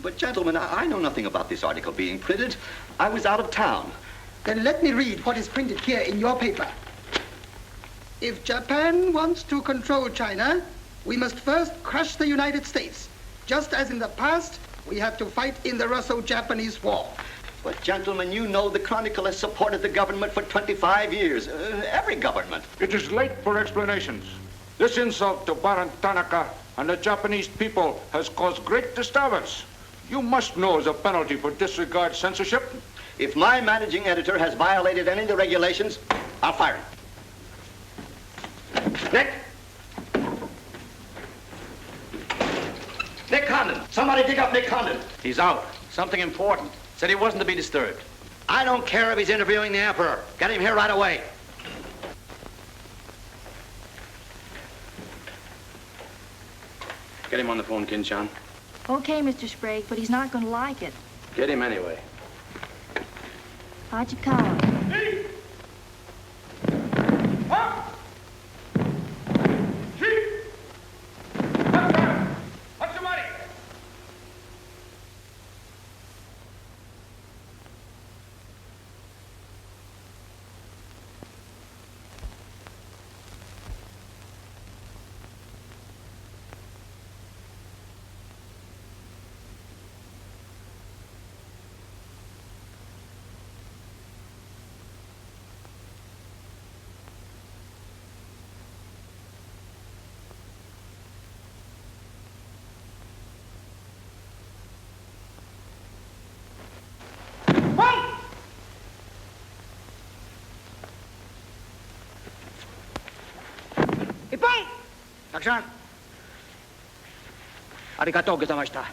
But, gentlemen, I know nothing about this article being printed. I was out of town. Then let me read what is printed here in your paper. If Japan wants to control China, we must first crush the United States. Just as in the past, we have to fight in the Russo-Japanese War. But, gentlemen, you know the Chronicle has supported the government for 25 years. Every government. It is late for explanations. This insult to Baron Tanaka and the Japanese people has caused great disturbance. You must know as a penalty for disregard censorship. If my managing editor has violated any of the regulations, I'll fire him. Nick! Nick Condon! Somebody dig up Nick Condon! He's out. Something important. Said he wasn't to be disturbed. I don't care if he's interviewing the Emperor. Get him here right away. Get him on the phone, Kin-chan. Okay, Mr. Sprague, but he's not going to like it. Get him anyway. Hachikawa. Hey! Up! What's the money? Ippon! たくさんありがとうございました。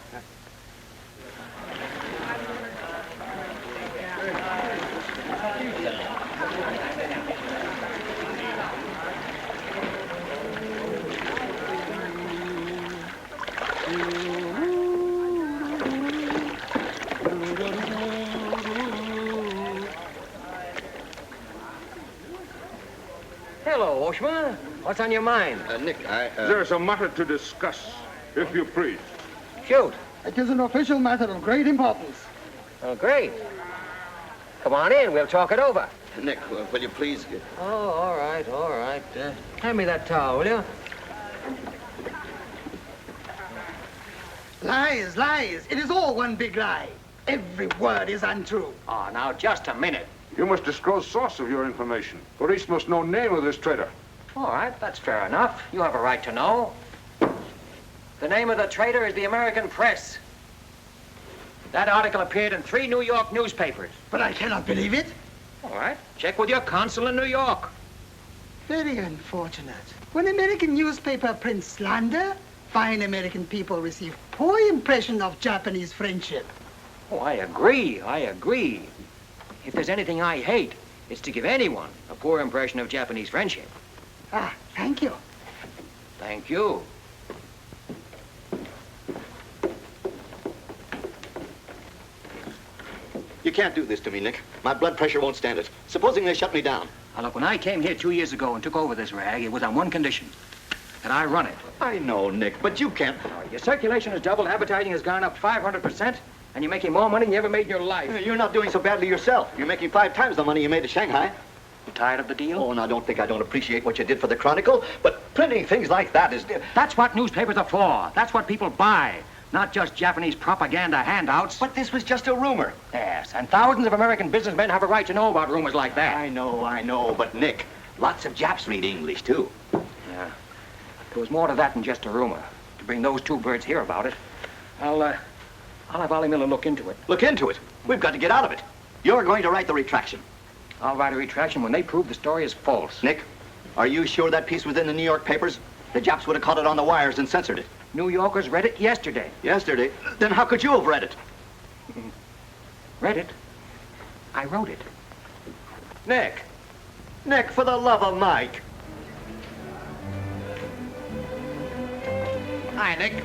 Hello, Oshma. What's on your mind? Nick, There's a matter to discuss, if you please. Shoot. It is an official matter of great importance. Oh, great. Come on in. We'll talk it over. Nick, will you please... Oh, all right, all right. Hand me that towel, will you? Lies, lies. It is all one big lie. Every word is untrue. Oh, now, just a minute. You must disclose source of your information. Police must know name of this traitor. All right, that's fair enough. You have a right to know. The name of the traitor is the American Press. That article appeared in 3 New York newspapers. But I cannot believe it. All right, check with your consul in New York. Very unfortunate. When American newspaper prints slander, fine American people receive poor impression of Japanese friendship. Oh, I agree, I agree. If there's anything I hate, it's to give anyone a poor impression of Japanese friendship. Ah, thank you. Thank you. You can't do this to me, Nick. My blood pressure won't stand it. Supposing they shut me down. Now, look, when I came here 2 years ago and took over this rag, it was on one condition, that I run it. I know, Nick, but you can't... Your circulation has doubled, advertising has gone up 500%, and you're making more money than you ever made in your life. You're not doing so badly yourself. You're making 5 times the money you made at Shanghai. You tired of the deal? Oh, and I don't think I don't appreciate what you did for the Chronicle, but printing things like that is... That's what newspapers are for. That's what people buy. Not just Japanese propaganda handouts. But this was just a rumor. Yes, and thousands of American businessmen have a right to know about rumors like that. I know, but Nick, lots of Japs read English, too. Yeah. There was more to that than just a rumor. To bring those two birds here about it, I'll have Ollie Miller look into it. Look into it. We've got to get out of it. You're going to write the retraction. I'll write a retraction when they prove the story is false. Nick, are you sure that piece was in the New York papers? The Japs would have caught it on the wires and censored it. New Yorkers read it yesterday. Yesterday? Then how could you have read it? Read it? I wrote it. Nick! Nick, for the love of Mike! Hi, Nick.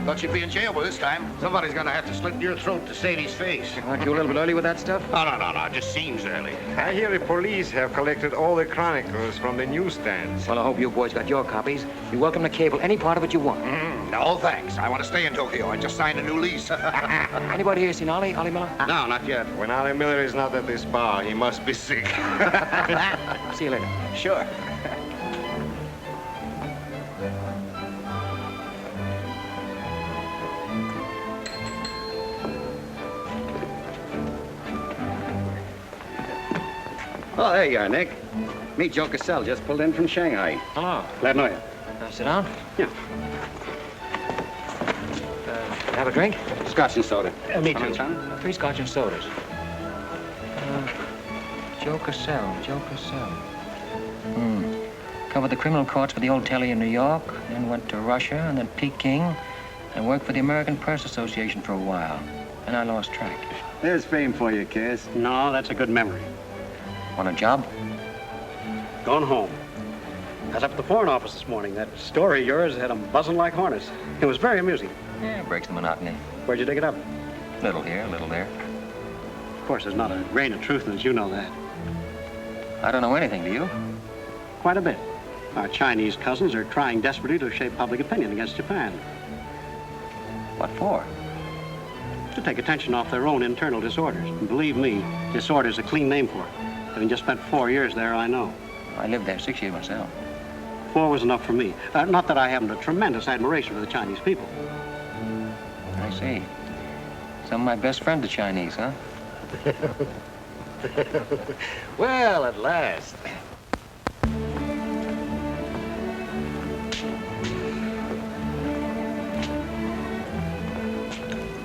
Thought you'd be in jail by this time. Somebody's gonna have to slit your throat to save his face. Aren't you a little bit early with that stuff? No. It just seems early. I hear the police have collected all the chronicles from the newsstands. Well, I hope you boys got your copies. You're welcome to cable any part of it you want. No, thanks. I want to stay in Tokyo. I just signed a new lease. Anybody here seen Ollie Miller? No, not yet. When Ollie Miller is not at this bar, he must be sick. See you later. Sure. Oh, there you are, Nick. Meet Joe Cassell, just pulled in from Shanghai. Hello. Glad to know you. Sit down. Yeah. Have a drink? Scotch and soda. Me Come too. on, son. 3 scotch and sodas. Joe Cassell. Covered the criminal courts for the old telly in New York, then went to Russia and then Peking, and worked for the American Press Association for a while. Then I lost track. There's fame for you, Cass. No, that's a good memory. Want a job? Gone home. I was up at the Foreign Office this morning. That story of yours had them buzzing like hornets. It was very amusing. Yeah, breaks the monotony. Where'd you dig it up? Little here, little there. Of course, there's not a grain of truth in it. You know that. I don't know anything, do you? Quite a bit. Our Chinese cousins are trying desperately to shape public opinion against Japan. What for? To take attention off their own internal disorders. And believe me, disorder's a clean name for it. Having just spent 4 years there, I know. I lived there 6 years myself. 4 was enough for me. Not that I haven't a tremendous admiration for the Chinese people. I see. Some of my best friends are Chinese, huh? Well, at last.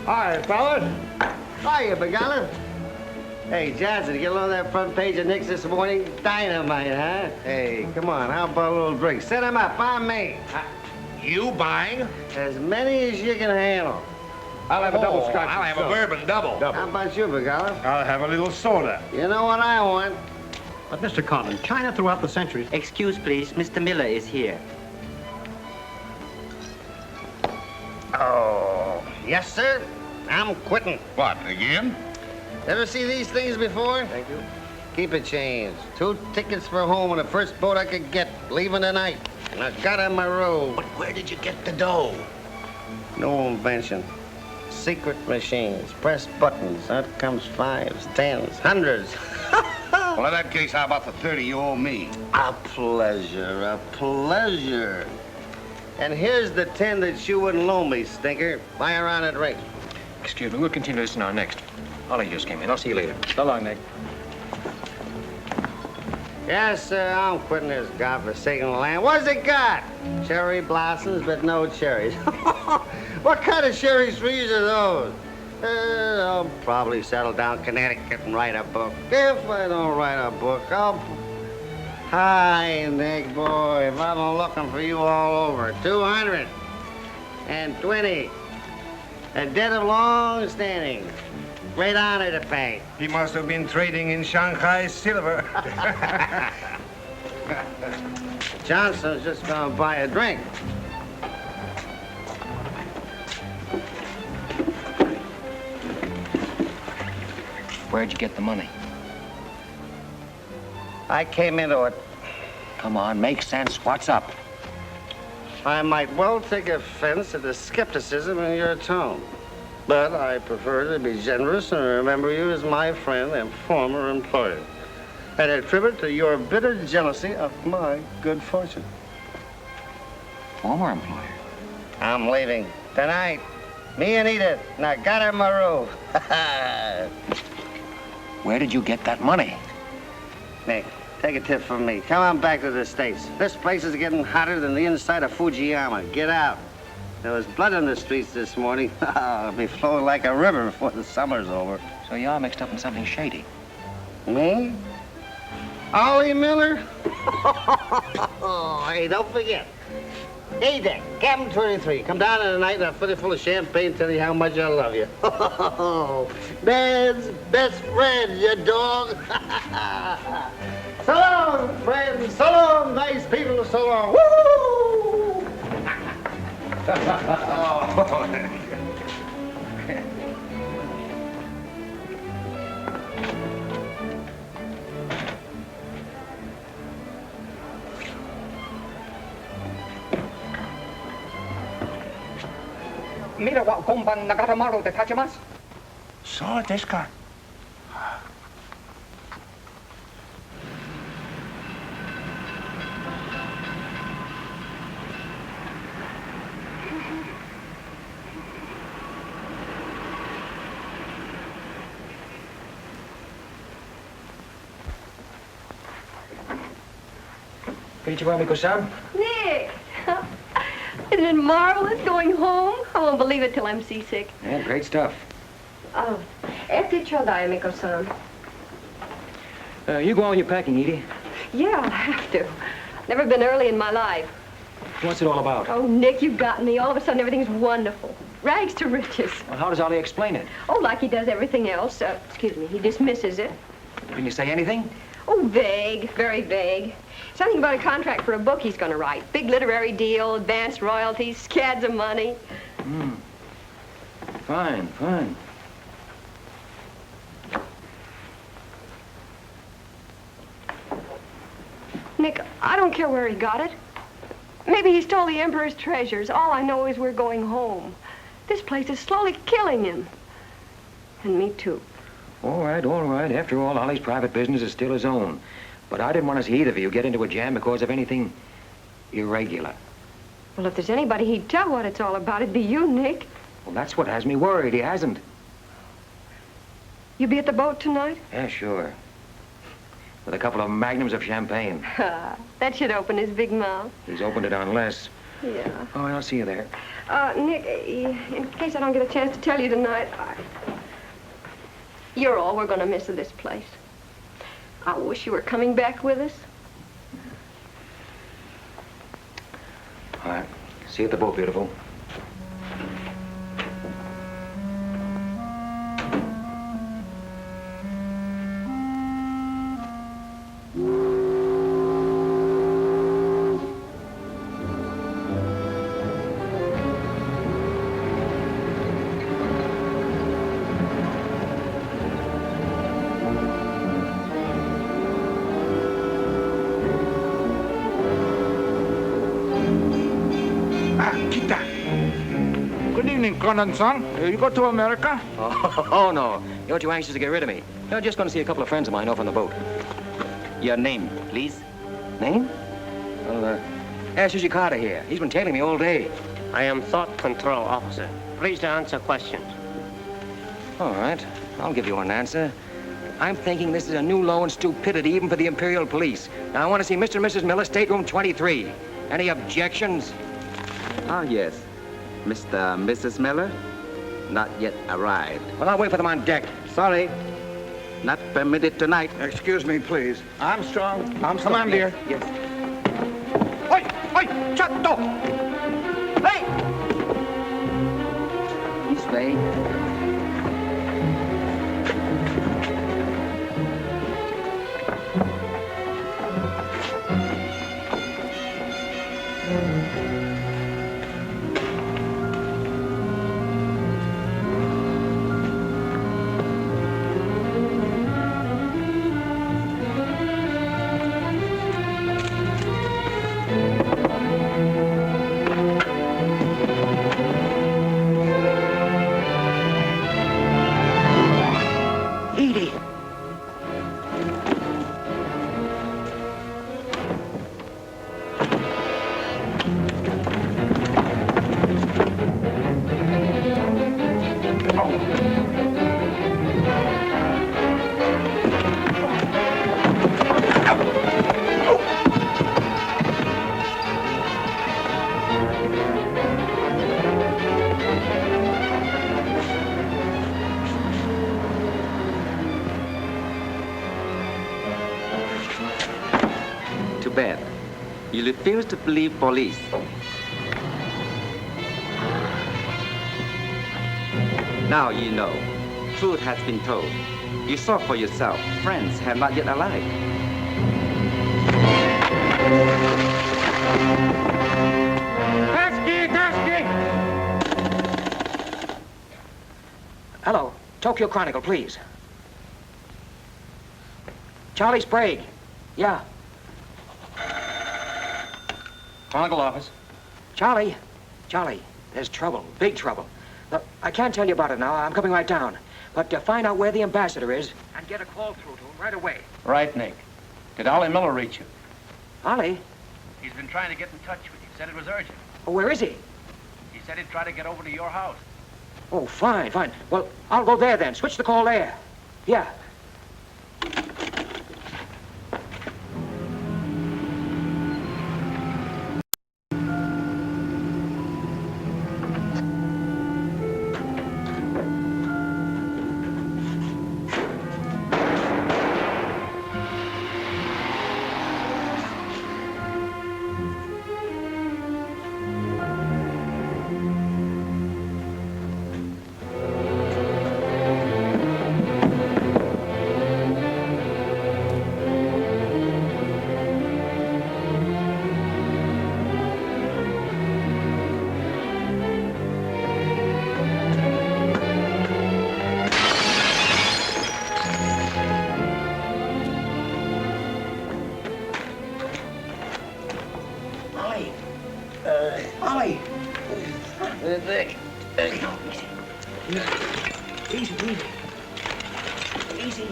Hi, fellas. Hiya, Begala. Hey, Johnson, did you get along that front page of Nick's this morning? Dynamite, huh? Hey, come on, how about a little drink? Set him up, on me. You buying? As many as you can handle. I'll have a double scotch. I'll have a bourbon double. How about you, Begala? I'll have a little soda. You know what I want? But, Mr. Conlon, China throughout the centuries... Excuse, please. Mr. Miller is here. Oh, yes, sir. I'm quitting. What, again? Ever see these things before? Thank you. Keep it changed. 2 tickets for home on the first boat I could get, leaving tonight. And I got on my road. But where did you get the dough? No invention. Secret machines. Press buttons. Out comes 5s, 10s, 100s. Well, in that case, how about the 30 you owe me? A pleasure, a pleasure. And here's the 10 that you wouldn't loan me, stinker. Buy a round of drink. Excuse me, we'll continue this in our next. Ollie just came in. I'll see you later. So long, Nick. Yes, sir, I'm quitting this godforsaken land. What's it got? Cherry blossoms, but no cherries. What kind of cherry trees are those? I'll probably settle down Connecticut and write a book. If I don't write a book, I'll... Hi, Nick, boy. If I've been looking for you all over. 220. A debt of long standing. Great honor to pay. He must have been trading in Shanghai silver. Johnson's just gonna buy a drink. Where'd you get the money? I came into it. Come on, make sense. What's up? I might well take offense at the skepticism in your tone, but I prefer to be generous and remember you as my friend and former employer. and attribute to your bitter jealousy of my good fortune. Former employer. I'm leaving tonight. Me and Edith, and I got her in my room. Where did you get that money? Nick, take a tip from me. Come on back to the States. This place is getting hotter than the inside of Fujiyama. Get out. There was blood on the streets this morning. It'll be flowing like a river before the summer's over. So you're mixed up in something shady. Me? Ollie Miller? Hey, don't forget. Hey, Dick, Captain 23. Come down tonight and I'll fill you full of champagne and tell you how much I love you. Man's best friend, you dog. So long, friends. So long, nice people. So long. Woo! Mira wa komban nagatamaru de tachimasu. So desu ka. Konnichiwa, Miko-san. Nick! Isn't it marvelous going home? I won't believe it till I'm seasick. Yeah, great stuff. Oh, eti chodai, Miko-san. You go on with your packing, Edie. Yeah, I'll have to. Never been early in my life. What's it all about? Oh, Nick, you've got me. All of a sudden, everything's wonderful. Rags to riches. Well, how does Ollie explain it? Oh, like he does everything else. Excuse me, he dismisses it. Didn't you say anything? Oh, vague, very vague. Something about a contract for a book he's going to write. Big literary deal, advanced royalties, scads of money. Fine, fine. Nick, I don't care where he got it. Maybe he stole the Emperor's treasures. All I know is we're going home. This place is slowly killing him. And me, too. All right, all right. After all, Ollie's private business is still his own. But I didn't want to see either of you get into a jam because of anything irregular. Well, if there's anybody he'd tell what it's all about, it'd be you, Nick. Well, that's what has me worried. He hasn't. You be at the boat tonight? Yeah, sure. With a couple of magnums of champagne. That should open his big mouth. He's opened it on less. Yeah. Oh, I'll see you there. Nick, in case I don't get a chance to tell you tonight, you're all we're going to miss of this place. I wish you were coming back with us. All right. See you at the boat, beautiful. Conan-san, you go to America? Oh, no. You're too anxious to get rid of me. You're just going to see a couple of friends of mine off on the boat. Your name, please? Name? Well, ask Sushi Carter here. He's been tailing me all day. I am Thought Control Officer. Please to answer questions. All right. I'll give you an answer. I'm thinking this is a new low in stupidity even for the Imperial Police. Now, I want to see Mr. and Mrs. Miller, stateroom 23. Any objections? Ah, yes. Mr. and Mrs. Miller? Not yet arrived. Well, I'll wait for them on deck. Sorry. Not permitted tonight. Excuse me, please. Armstrong. Come on, dear. Yes. Oi! Oi! Chatto! Hey! This way. Too bad. You refuse to believe police. Now you know. Truth has been told. You saw for yourself. Friends have not yet arrived. Hello, Tokyo Chronicle, please. Charlie Sprague. Yeah. Chronicle office. Charlie, there's trouble, big trouble. Look, I can't tell you about it now. I'm coming right down. But find out where the ambassador is and get a call through to him right away. Right, Nick. Did Ollie Miller reach you? Ollie? He's been trying to get in touch with you. Said it was urgent. Oh, where is he? He said he'd try to get over to your house. Oh, fine. Well, I'll go there then. Switch the call there. Yeah. Ollie! Nick. Easy.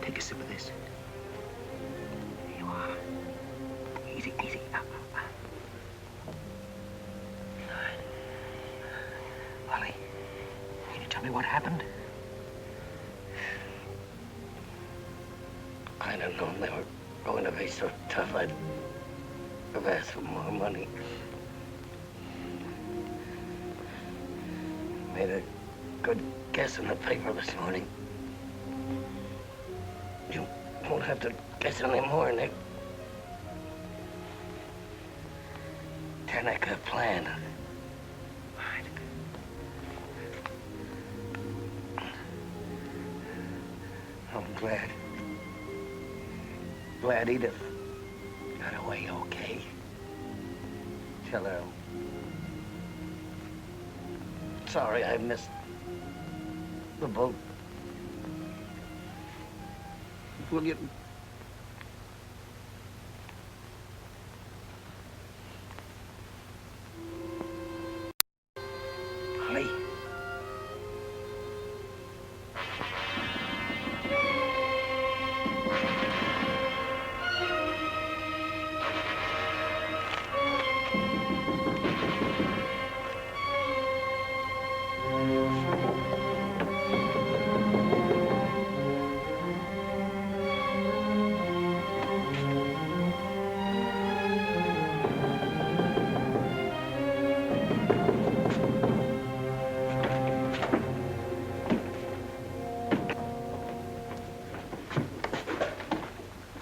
Take a sip of this. Here you are. Easy. Ollie, can you tell me what happened? I don't know. They were going to be so tough, I'd have asked for more money. Made a good guess in the paper this morning. You won't have to guess anymore, Nick. Tanaka plan. I'm glad Edith got away okay. Tell her I'm sorry I missed the boat. Will you? Ollie.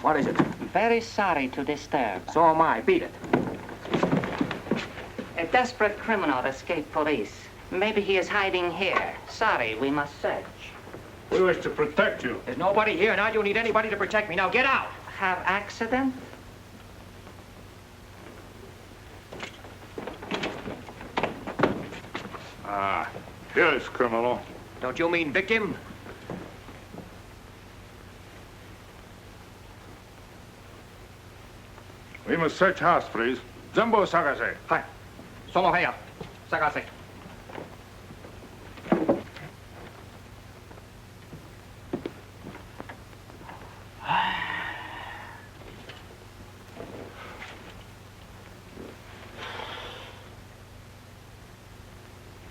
What is it? Very sorry to disturb. So am I. Beat it. A desperate criminal escaped police. Maybe he is hiding here. Sorry, we must search. We wish to protect you. There's nobody here, and I don't need anybody to protect me. Now get out. Have accident? Yes, criminal. Don't you mean victim? We must search house, please. Jumbo Sagase. Hi. Solo heya. Sagase.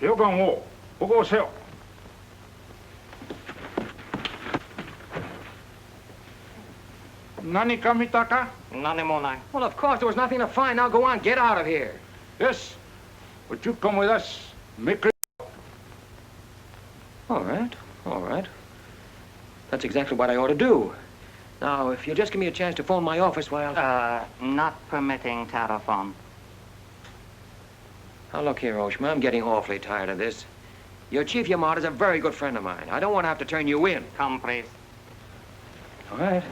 여강호, 보고 오세요. Nani kamitaka? Well, of course, there was nothing to find. Now go on, get out of here. Yes. Would you come with us? Make it. All right, all right. That's exactly what I ought to do. Now, if you'll just give me a chance to phone my office while... Not permitting telephone. Now, look here, Oshma, I'm getting awfully tired of this. Your Chief Yamada's a very good friend of mine. I don't want to have to turn you in. Come, please. All right.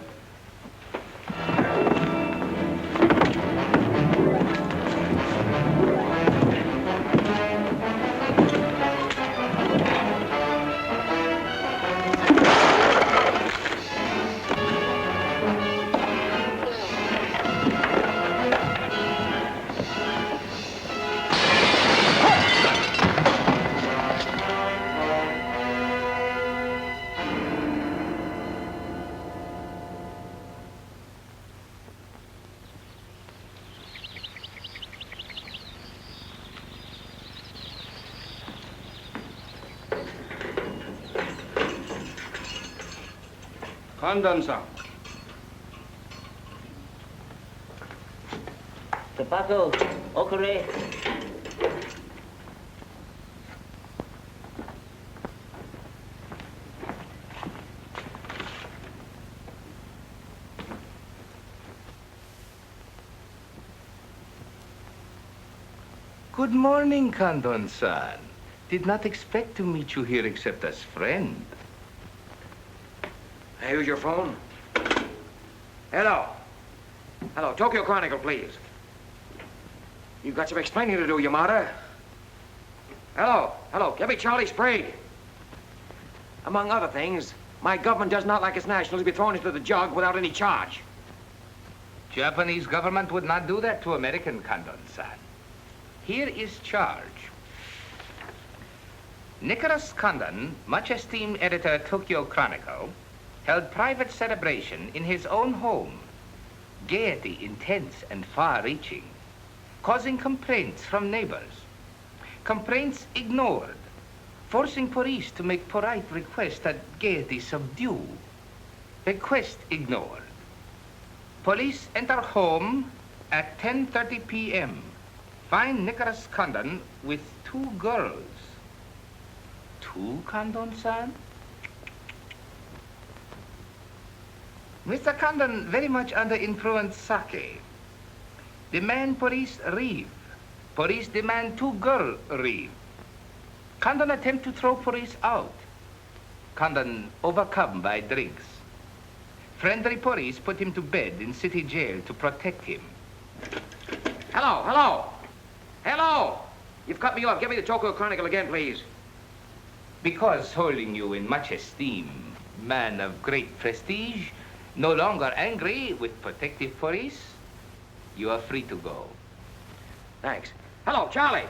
Condon-san. Tobacco, okare. Good morning, Condon-san. Did not expect to meet you here except as friend. Here's your phone. Hello. Hello, Tokyo Chronicle, please. You've got some explaining to do, Yamada. Hello, give me Charlie Sprague. Among other things, my government does not like its nationals to be thrown into the jug without any charge. Japanese government would not do that to American, Condon-san. Here is charge. Nicholas Condon, much esteemed editor Tokyo Chronicle, held private celebration in his own home. Gaiety intense and far-reaching, causing complaints from neighbors. Complaints ignored, forcing police to make polite requests that Gaiety subdue. Request ignored. Police enter home at 10:30 p.m. Find Nicholas Condon with 2 girls. 2, Condon-san? Mr. Condon very much under influence sake. Demand police reeve. Police demand 2 girl reeve. Condon attempt to throw police out. Condon overcome by drinks. Friendly police put him to bed in city jail to protect him. Hello. You've cut me off. Give me the Tokyo Chronicle again, please. Because holding you in much esteem, man of great prestige, no longer angry with protective police, you are free to go. Thanks. Hello, Charlie.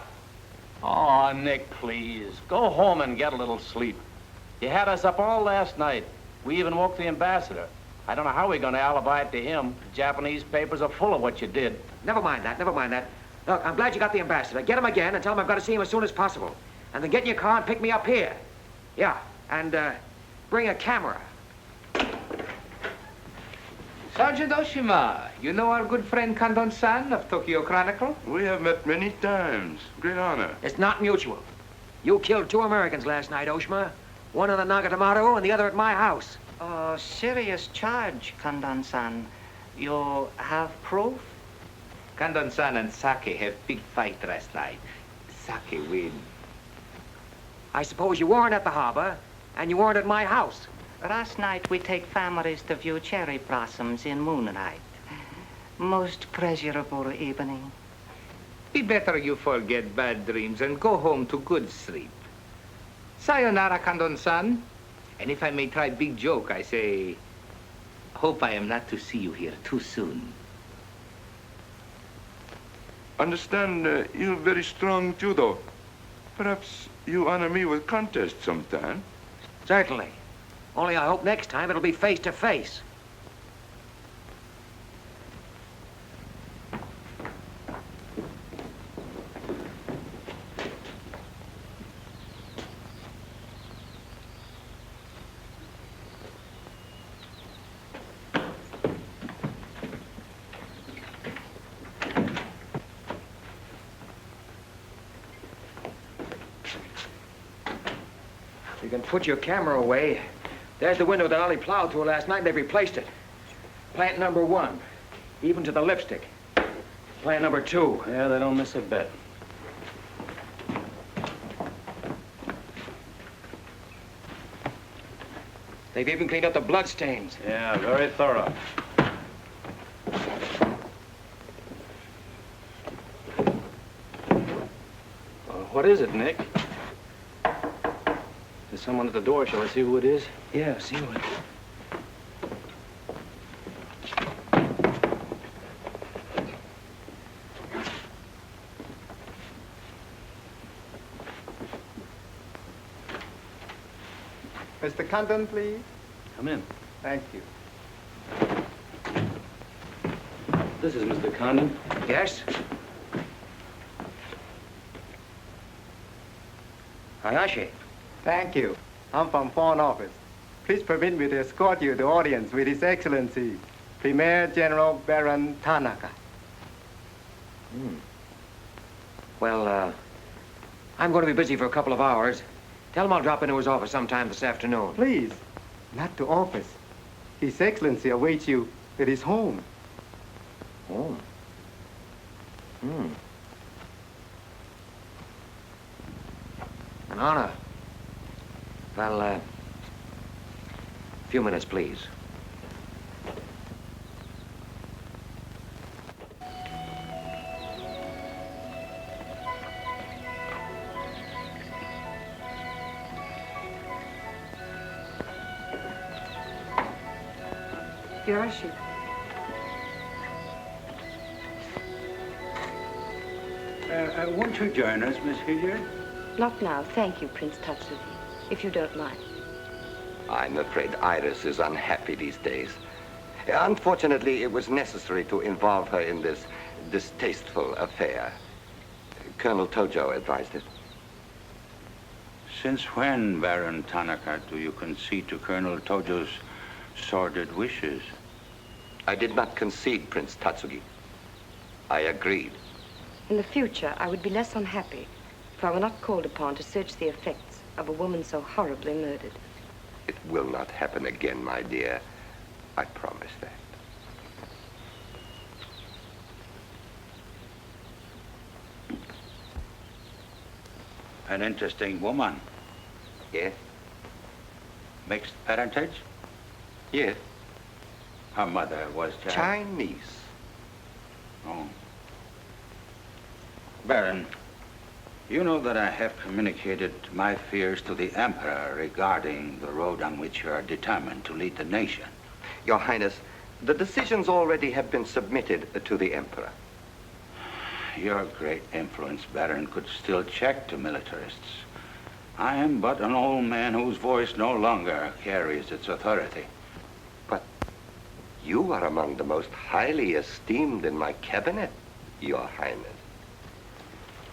Oh, Nick, please. Go home and get a little sleep. You had us up all last night. We even woke the ambassador. I don't know how we're going to alibi it to him. The Japanese papers are full of what you did. Never mind that. Look, I'm glad you got the ambassador. Get him again and tell him I've got to see him as soon as possible. And then get in your car and pick me up here. Yeah, and bring a camera. Sergeant Oshima, you know our good friend Condon-san of Tokyo Chronicle? We have met many times. Great honor. It's not mutual. You killed 2 Americans last night, Oshima. One in the Nagatomaru and the other at my house. Oh, serious charge, Condon-san. You have proof? Condon-san and Sake have big fight last night. Sake win. I suppose you weren't at the harbor, and you weren't at my house. Last night we take families to view cherry blossoms in moonlight. Most pleasurable evening. Be better you forget bad dreams and go home to good sleep. Sayonara, Kandon-san. And if I may try big joke, I say, hope I am not to see you here too soon. Understand, you're very strong judo. Perhaps you honor me with contest sometime. Certainly. Only I hope next time it'll be face to face. You can put your camera away. There's the window that Ollie plowed through last night. They've replaced it. Plant number 1, even to the lipstick. Plant number 2. Yeah, they don't miss a bit. They've even cleaned up the blood stains. Yeah, very thorough. What is it, Nick? There's someone at the door. Shall I see who it is? Yeah, see what. Mr. Condon, please. Come in. Thank you. This is Mr. Condon. Yes? Hayashi. Thank you. I'm from Foreign Office. Please permit me to escort you to audience with His Excellency, Premier General Baron Tanaka. Well, I'm going to be busy for a couple of hours. Tell him I'll drop into his office sometime this afternoon. Please, not to office. His Excellency awaits you at his home. Home? An honor. Well, a few minutes, please. Yoshi. Won't you join us, Miss Hilliard? Not now, thank you, Prince Tatsuki, if you don't mind. I'm afraid Iris is unhappy these days. Unfortunately, it was necessary to involve her in this distasteful affair. Colonel Tojo advised it. Since when, Baron Tanaka, do you concede to Colonel Tojo's sordid wishes? I did not concede, Prince Tatsugi. I agreed. In the future, I would be less unhappy if I were not called upon to search the effects of a woman so horribly murdered. It will not happen again, my dear. I promise that. An interesting woman. Yes? Mixed parentage? Yes. Her mother was Chinese. Oh. Baron, you know that I have communicated my fears to the Emperor regarding the road on which you are determined to lead the nation. Your Highness, the decisions already have been submitted to the Emperor. Your great influence, Baron, could still check the militarists. I am but an old man whose voice no longer carries its authority. But you are among the most highly esteemed in my cabinet, Your Highness.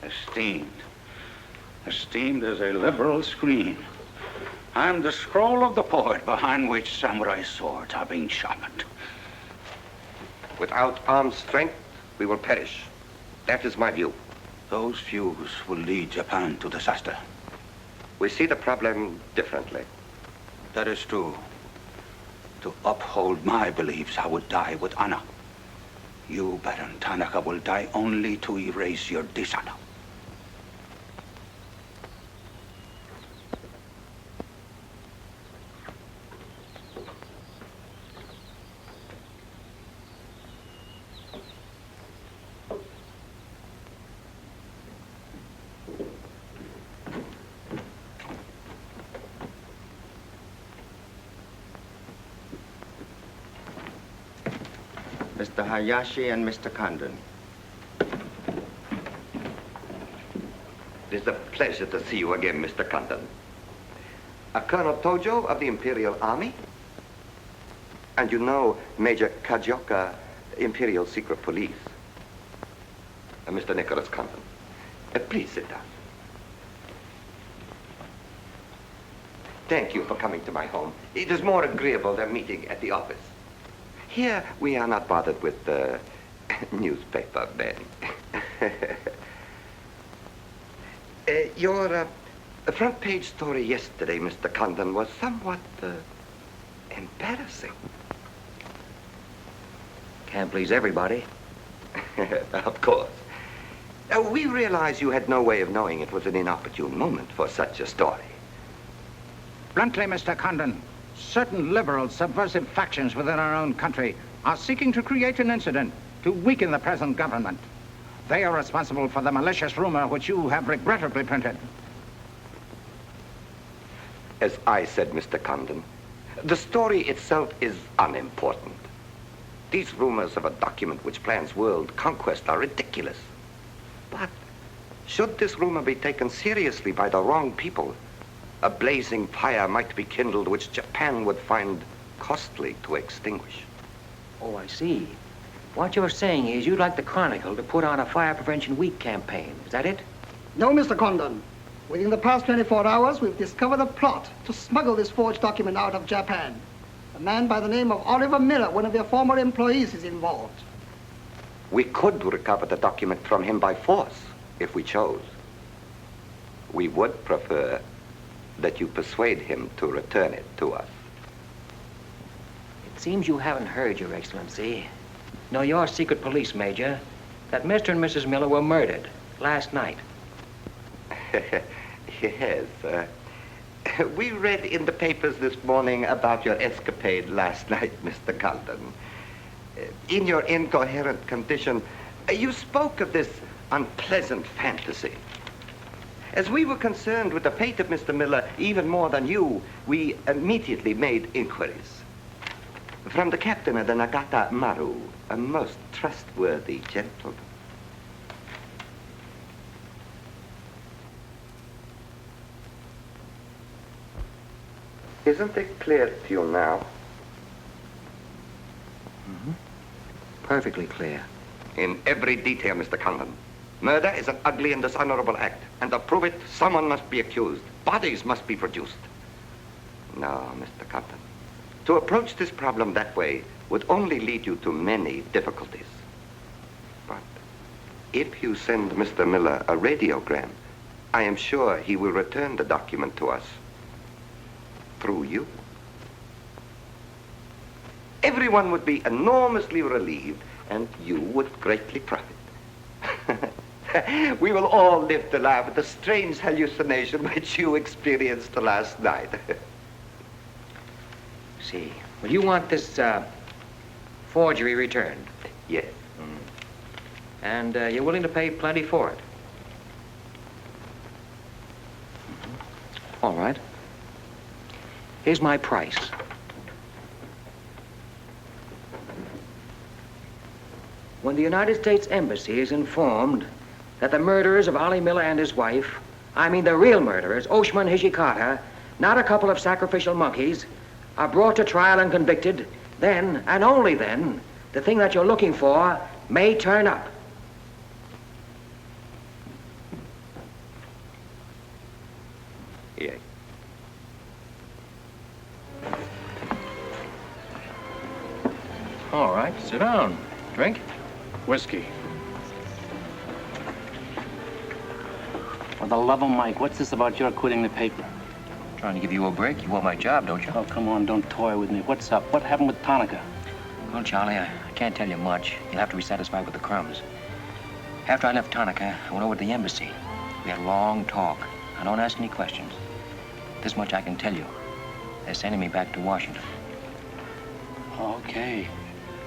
Esteemed. Esteemed as a liberal screen. I'm the scroll of the poet behind which samurai swords are being sharpened. Without armed strength, we will perish. That is my view. Those views will lead Japan to disaster. We see the problem differently. That is true. To uphold my beliefs, I would die with honor. You, Baron Tanaka, will die only to erase your dishonor. Mr. Hayashi and Mr. Condon. It is a pleasure to see you again, Mr. Condon. Colonel Tojo of the Imperial Army. And you know Major Kajioka, Imperial Secret Police. Mr. Nicholas Condon. Please sit down. Thank you for coming to my home. It is more agreeable than meeting at the office. Here, we are not bothered with the newspaper men. Your front page story yesterday, Mr. Condon, was somewhat embarrassing. Can't please everybody. Of course. We realize you had no way of knowing it was an inopportune moment for such a story. Bluntly, Mr. Condon, certain liberal subversive factions within our own country are seeking to create an incident to weaken the present government. They are responsible for the malicious rumor which you have regrettably printed. As I said, Mr. Condon, the story itself is unimportant. These rumors of a document which plans world conquest are ridiculous. But should this rumor be taken seriously by the wrong people, a blazing fire might be kindled which Japan would find costly to extinguish. Oh, I see. What you're saying is you'd like the Chronicle to put on a Fire Prevention Week campaign. Is that it? No, Mr. Condon. Within the past 24 hours, we've discovered a plot to smuggle this forged document out of Japan. A man by the name of Oliver Miller, one of your former employees, is involved. We could recover the document from him by force, if we chose. We would prefer that you persuade him to return it to us. It seems you haven't heard, Your Excellency. No, your secret police major, that Mr. and Mrs. Miller were murdered last night. Yes. We read in the papers this morning about your escapade last night, Mr. Condon. In your incoherent condition, you spoke of this unpleasant fantasy. As we were concerned with the fate of Mr. Miller even more than you, we immediately made inquiries. From the captain of the Nagata Maru, a most trustworthy gentleman. Isn't it clear to you now? Mm-hmm. Perfectly clear. In every detail, Mr. Condon. Murder is an ugly and dishonorable act, and to prove it, someone must be accused. Bodies must be produced. No, Mr. Condon. To approach this problem that way would only lead you to many difficulties. But if you send Mr. Miller a radiogram, I am sure he will return the document to us through you. Everyone would be enormously relieved, and you would greatly profit. We will all live to laugh at the strange hallucination which you experienced last night. See. Well, you want this forgery returned? Yes. And you're willing to pay plenty for it? All right. Here's my price. When the United States Embassy is informed that the murderers of Ollie Miller and his wife, I mean the real murderers, Oshima and Hijikata, not a couple of sacrificial monkeys, are brought to trial and convicted, then, and only then, the thing that you're looking for may turn up. Yes. All right, sit down. Drink? Whiskey. For the love of Mike, what's this about your quitting the paper? Trying to give you a break. You want my job, don't you? Oh, come on, don't toy with me. What's up? What happened with Tonica? Well, Charlie, I can't tell you much. You'll have to be satisfied with the crumbs. After I left Tonica, I went over to the embassy. We had a long talk. Now, don't ask any questions. This much I can tell you. They're sending me back to Washington. Okay.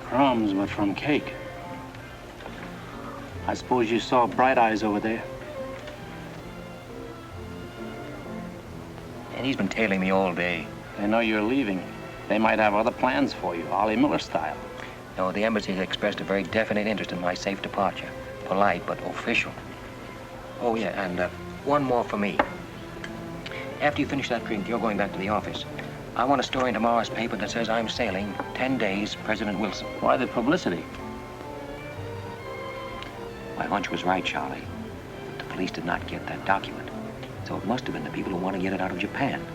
Crumbs, but from cake. I suppose you saw Bright Eyes over there. And he's been tailing me all day. They know you're leaving. They might have other plans for you, Ollie Miller style. No, the embassy has expressed a very definite interest in my safe departure. Polite, but official. Oh, yeah, and one more for me. After you finish that drink, you're going back to the office. I want a story in tomorrow's paper that says I'm sailing 10 days, President Wilson. Why the publicity? My hunch was right, Charlie. The police did not get that document. So it must have been the people who want to get it out of Japan.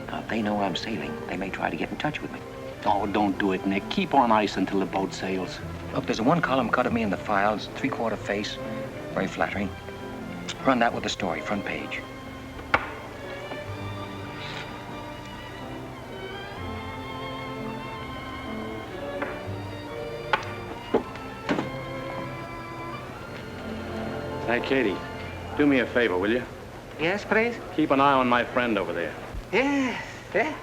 Now, if they know I'm sailing, they may try to get in touch with me. Oh, don't do it, Nick. Keep on ice until the boat sails. Look, there's a one-column cut of me in the files, 3/4 face. Very flattering. Run that with the story, front page. Hey, Katie, do me a favor, will you? Yes, please? Keep an eye on my friend over there. Yes, yeah.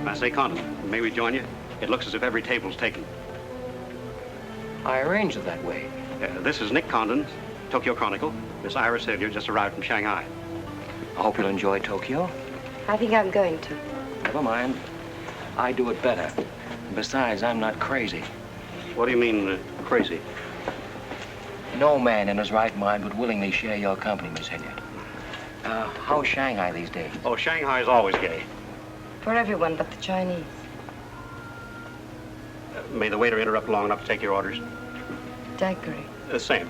I say, Condon, may we join you? It looks as if every table's taken. I arranged it that way. This is Nick Condon, Tokyo Chronicle. Miss Ira Sylvia just arrived from Shanghai. I hope you'll enjoy Tokyo. I think I'm going to. Never mind. I do it better. Besides, I'm not crazy. What do you mean, crazy? No man in his right mind would willingly share your company, Miss Hilliard. How's Shanghai these days? Oh, Shanghai is always gay. For everyone but the Chinese. May the waiter interrupt long enough to take your orders? Daiquiri. Same.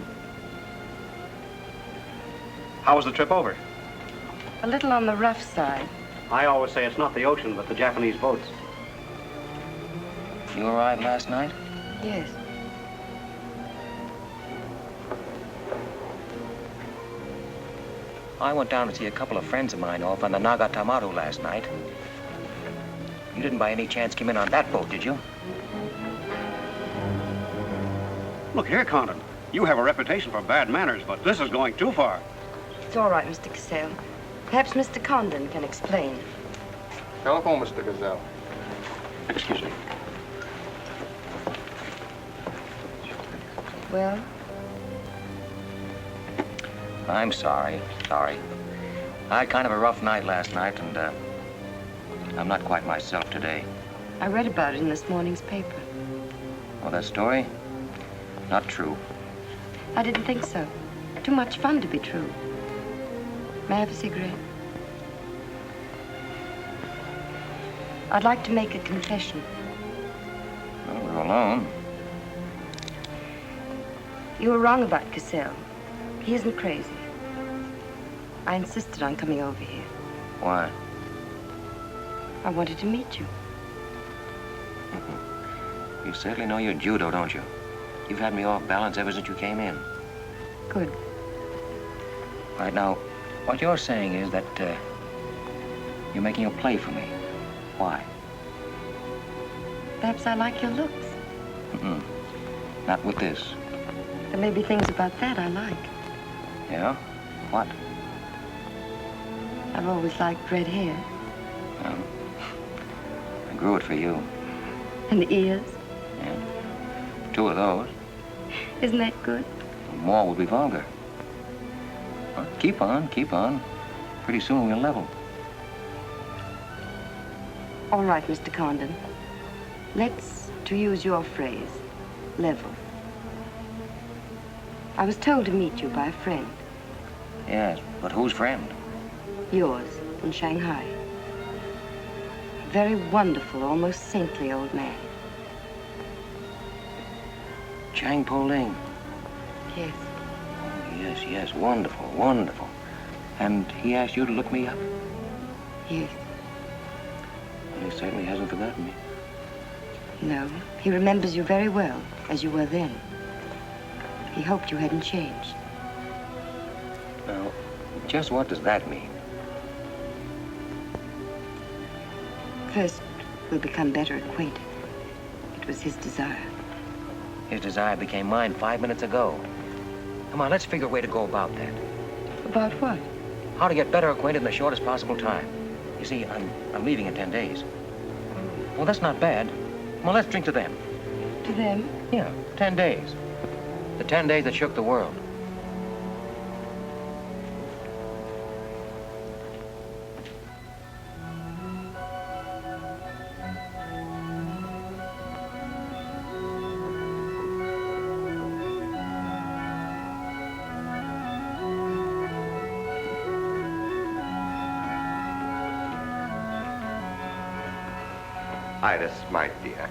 How was the trip over? A little on the rough side. I always say it's not the ocean, but the Japanese boats. You arrived last night? Yes. I went down to see a couple of friends of mine off on the Nagatamaru last night. You didn't by any chance come in on that boat, did you? Look here, Condon. You have a reputation for bad manners, but this is going too far. It's all right, Mr. Cassell. Perhaps Mr. Condon can explain. Telephone, Mr. Gazelle. Excuse me. Well? I'm sorry. Sorry. I had kind of a rough night last night, and I'm not quite myself today. I read about it in this morning's paper. Oh, that story? Not true. I didn't think so. Too much fun to be true. May I have a cigarette? I'd like to make a confession. Well, we're alone. You were wrong about Cassell. He isn't crazy. I insisted on coming over here. Why? I wanted to meet you. You certainly know your judo, don't you? You've had me off balance ever since you came in. Good. Right now, what you're saying is that you're making a play for me. Why? Perhaps I like your looks. Mm-mm. Not with this. There may be things about that I like. Yeah? What? I've always liked red hair. Well, I grew it for you. And the ears. Yeah. 2 of those. Isn't that good? More would be vulgar. Well, keep on, keep on. Pretty soon we'll level. All right, Mr. Condon. Let's, to use your phrase, level. I was told to meet you by a friend. Yes, but whose friend? Yours, in Shanghai. A very wonderful, almost saintly old man. Chang Po Ling. Yes. Oh, yes, yes, wonderful, wonderful. And he asked you to look me up? Yes. Well, he certainly hasn't forgotten me. No, he remembers you very well, as you were then. He hoped you hadn't changed. Now, just what does that mean? First, we'll become better acquainted. It was his desire. His desire became mine 5 minutes ago. Come on, let's figure a way to go about that. About what? How to get better acquainted in the shortest possible time. You see, I'm leaving in 10 days. Well, that's not bad. Well, let's drink to them. To them? Yeah, 10 days. The 10 days that shook the world. Iris, my dear.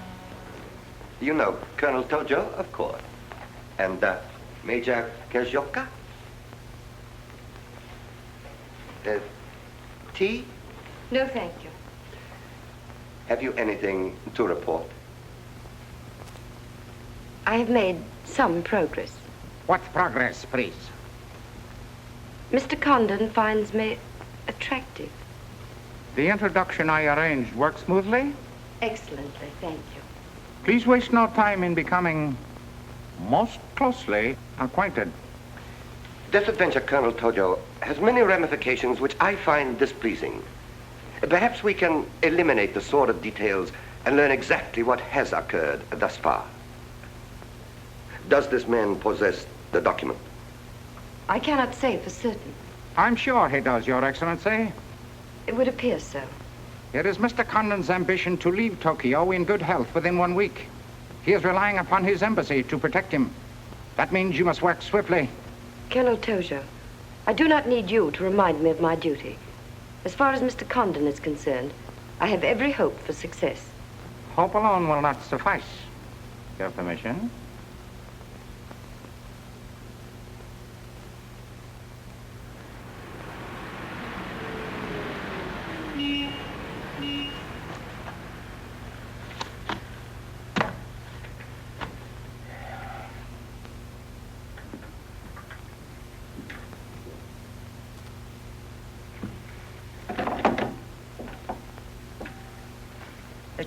You know Colonel Tojo, of course. And Major Kezhoka? Tea? No, thank you. Have you anything to report? I have made some progress. What progress, please? Mr. Condon finds me attractive. The introduction I arranged worked smoothly? Excellently, thank you. Please waste no time in becoming most closely acquainted. This adventure, Colonel Tojo, has many ramifications which I find displeasing. Perhaps we can eliminate the sordid details and learn exactly what has occurred thus far. Does this man possess the document? I cannot say for certain. I'm sure he does, Your Excellency. It would appear so. It is Mr. Condon's ambition to leave Tokyo in good health within 1 week. He is relying upon his embassy to protect him. That means you must work swiftly. Colonel Tojo, I do not need you to remind me of my duty. As far as Mr. Condon is concerned, I have every hope for success. Hope alone will not suffice. Your permission?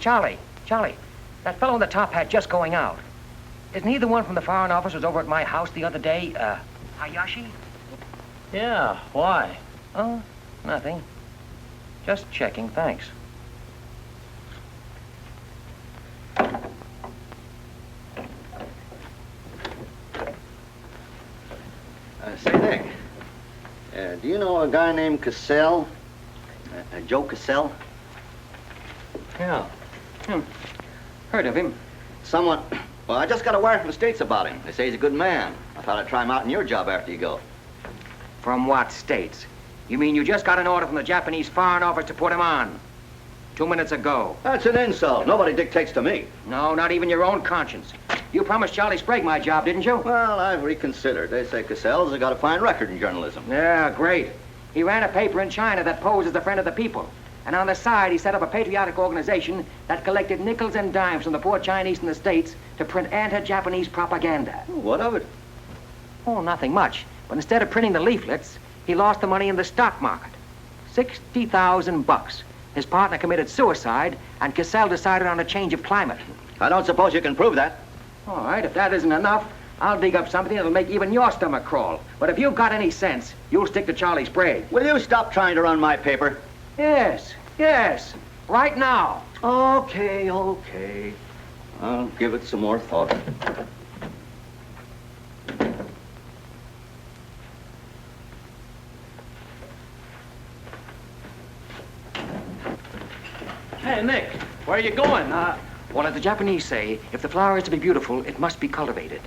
Charlie, that fellow in the top hat just going out. Isn't he the one from the Foreign Office who was over at my house the other day? Hayashi? Yeah, why? Oh, nothing. Just checking, thanks. Say, Nick, do you know a guy named Cassell? Joe Cassell? Yeah. Heard of him. Well, I just got a wire from the States about him. They say he's a good man. I thought I'd try him out in your job after you go. From what states? You mean you just got an order from the Japanese Foreign Office to put him on? 2 minutes ago. That's an insult. Nobody dictates to me. No, not even your own conscience. You promised Charlie Sprague my job, didn't you? Well, I've reconsidered. They say Cassell's got a fine record in journalism. Yeah, great. He ran a paper in China that posed as a friend of the people. And on the side, he set up a patriotic organization that collected nickels and dimes from the poor Chinese in the States to print anti-Japanese propaganda. What of it? Oh, nothing much. But instead of printing the leaflets, he lost the money in the stock market. $60,000. His partner committed suicide, and Cassell decided on a change of climate. I don't suppose you can prove that. All right, if that isn't enough, I'll dig up something that'll make even your stomach crawl. But if you've got any sense, you'll stick to Charlie Sprague. Will you stop trying to run my paper? Yes. Right now. Okay. I'll give it some more thought. Hey, Nick, where are you going? Well, as the Japanese say, if the flower is to be beautiful, it must be cultivated.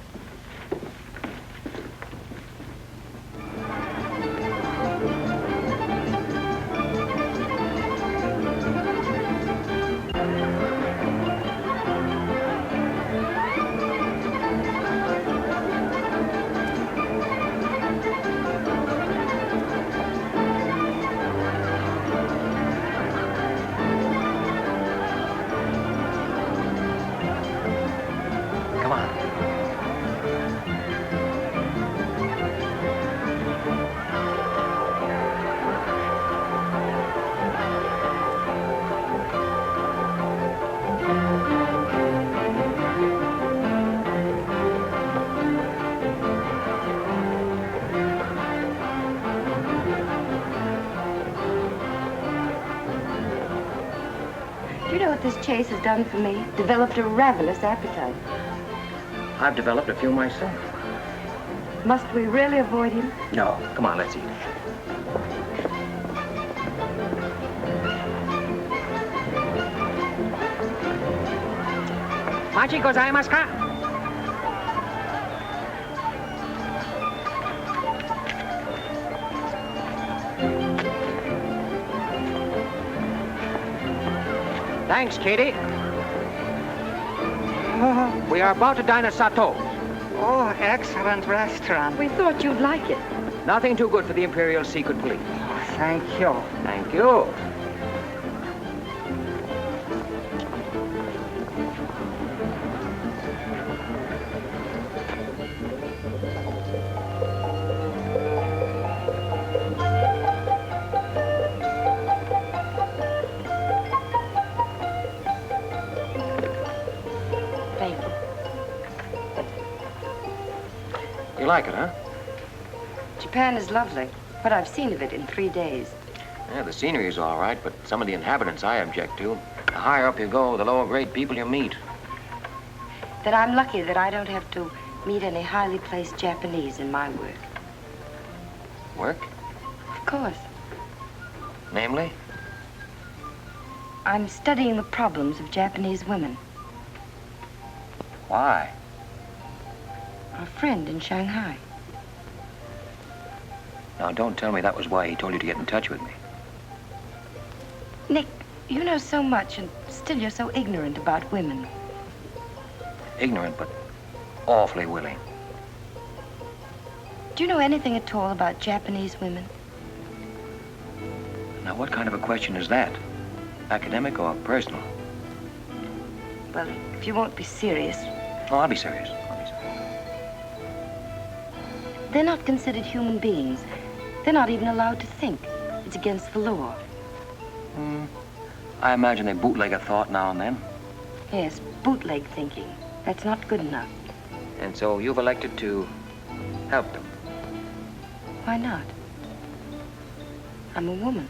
Do you know what this chase has done for me? Developed a ravenous appetite. I've developed a few myself. Must we really avoid him? No. Come on, let's eat. Machi gozaimasu ka? Thanks, Katie. We are about to dine at Sato. Oh, excellent restaurant. We thought you'd like it. Nothing too good for the Imperial Secret Police. Thank you. Thank you. Thank you. You like it, huh? Japan is lovely. What I've seen of it in 3 days. Yeah, the scenery is all right, but some of the inhabitants I object to. The higher up you go, the lower grade people you meet. Then I'm lucky that I don't have to meet any highly placed Japanese in my work. Work? Of course. Namely? I'm studying the problems of Japanese women. Why? A friend in Shanghai. Now, don't tell me that was why he told you to get in touch with me. Nick, you know so much, and still you're so ignorant about women. Ignorant, but awfully willing. Do you know anything at all about Japanese women? Now, what kind of a question is that? Academic or personal? Well, if you won't be serious. Oh, I'll be serious. They're not considered human beings. They're not even allowed to think. It's against the law. I imagine they bootleg a thought now and then. Yes, bootleg thinking. That's not good enough. And so you've elected to help them. Why not? I'm a woman.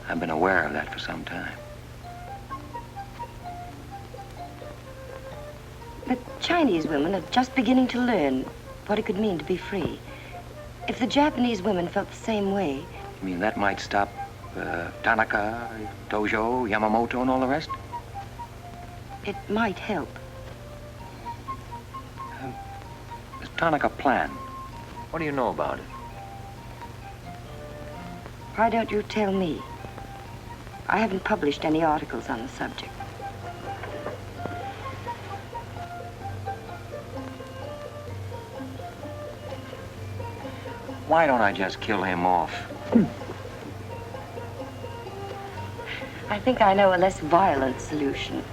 I've been aware of that for some time. But Chinese women are just beginning to learn what it could mean to be free. If the Japanese women felt the same way... You mean that might stop Tanaka, Tojo, Yamamoto, and all the rest? It might help. This Tanaka plan, what do you know about it? Why don't you tell me? I haven't published any articles on the subject. Why don't I just kill him off? I think I know a less violent solution.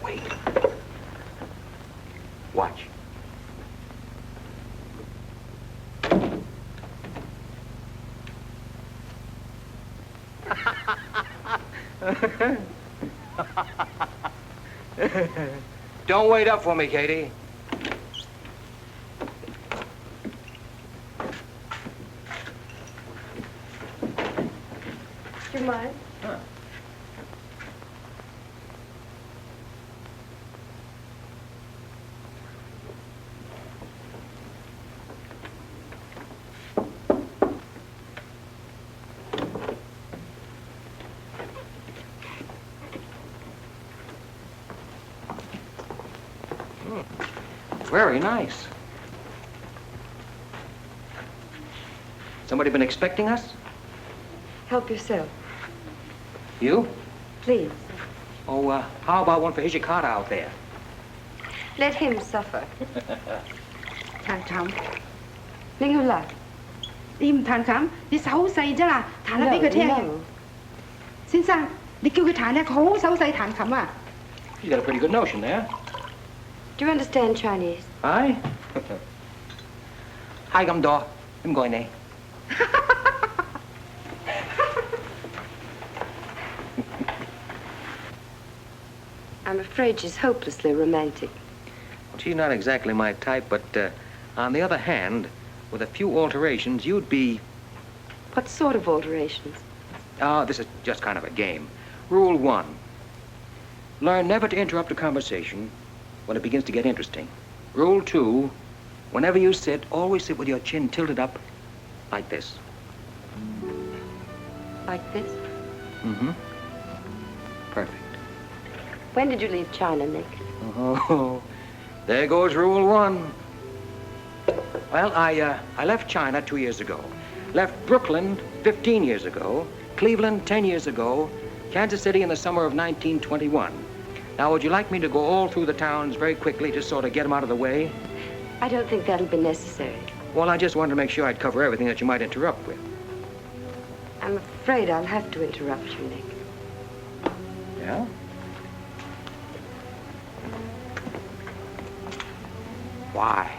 Wait. Watch. Don't wait up for me, Katie. Do you mind? Very nice. Somebody been expecting us? Help yourself, You? please. Oh, how about one for Hijikata out there? Let him suffer. 談冚，拎佢嚟。你唔彈琴，你手好細啫啦，彈下俾佢聽。 No. 先生，你叫佢彈咧，佢好手勢彈琴啊。 You got a pretty good notion there. Do you understand Chinese? Aye? Hi, I'm Daw. I'm going there. I'm afraid she's hopelessly romantic. Well, she's not exactly my type, but on the other hand, with a few alterations, you'd be... What sort of alterations? This is just kind of a game. Rule 1. Learn never to interrupt a conversation when it begins to get interesting. Rule 2. Whenever you sit, always sit with your chin tilted up like this. Like this? Mm-hmm. Perfect. When did you leave China, Nick? Oh, there goes Rule 1. Well, I left China 2 years ago. Left Brooklyn 15 years ago. Cleveland 10 years ago. Kansas City in the summer of 1921. Now, would you like me to go all through the towns very quickly, just sort of get them out of the way? I don't think that'll be necessary. Well, I just wanted to make sure I'd cover everything that you might interrupt with. I'm afraid I'll have to interrupt you, Nick. Yeah? Why?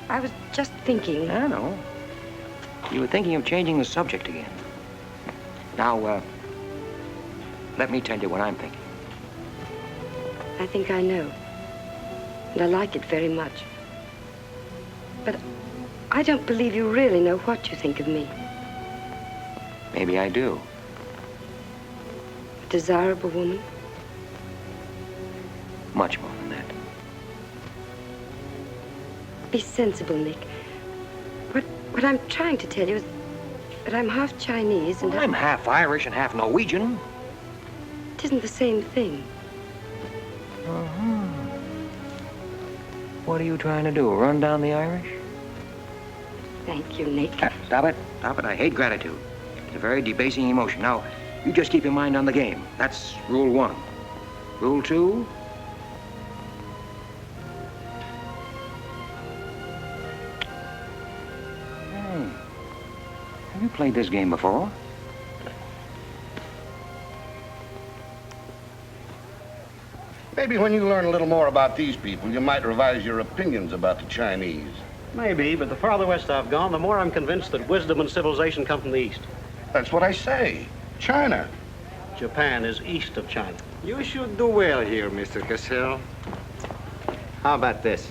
I was just thinking... I know. You were thinking of changing the subject again. Now, let me tell you what I'm thinking. I think I know. And I like it very much. But I don't believe you really know what you think of me. Maybe I do. A desirable woman? Much more than that. Be sensible, Nick. What I'm trying to tell you is that I'm half Chinese and... Well, I'm half Irish and half Norwegian. It isn't the same thing. Uh-huh. What are you trying to do, run down the Irish? Thank you, Nick. Stop it. Stop it. I hate gratitude. It's a very debasing emotion. Now, you just keep your mind on the game. That's Rule 1. Rule 2... Have you played this game before? Maybe when you learn a little more about these people, you might revise your opinions about the Chinese. Maybe, but the farther west I've gone, the more I'm convinced that wisdom and civilization come from the east. That's what I say. China. Japan is east of China. You should do well here, Mr. Cassell. How about this?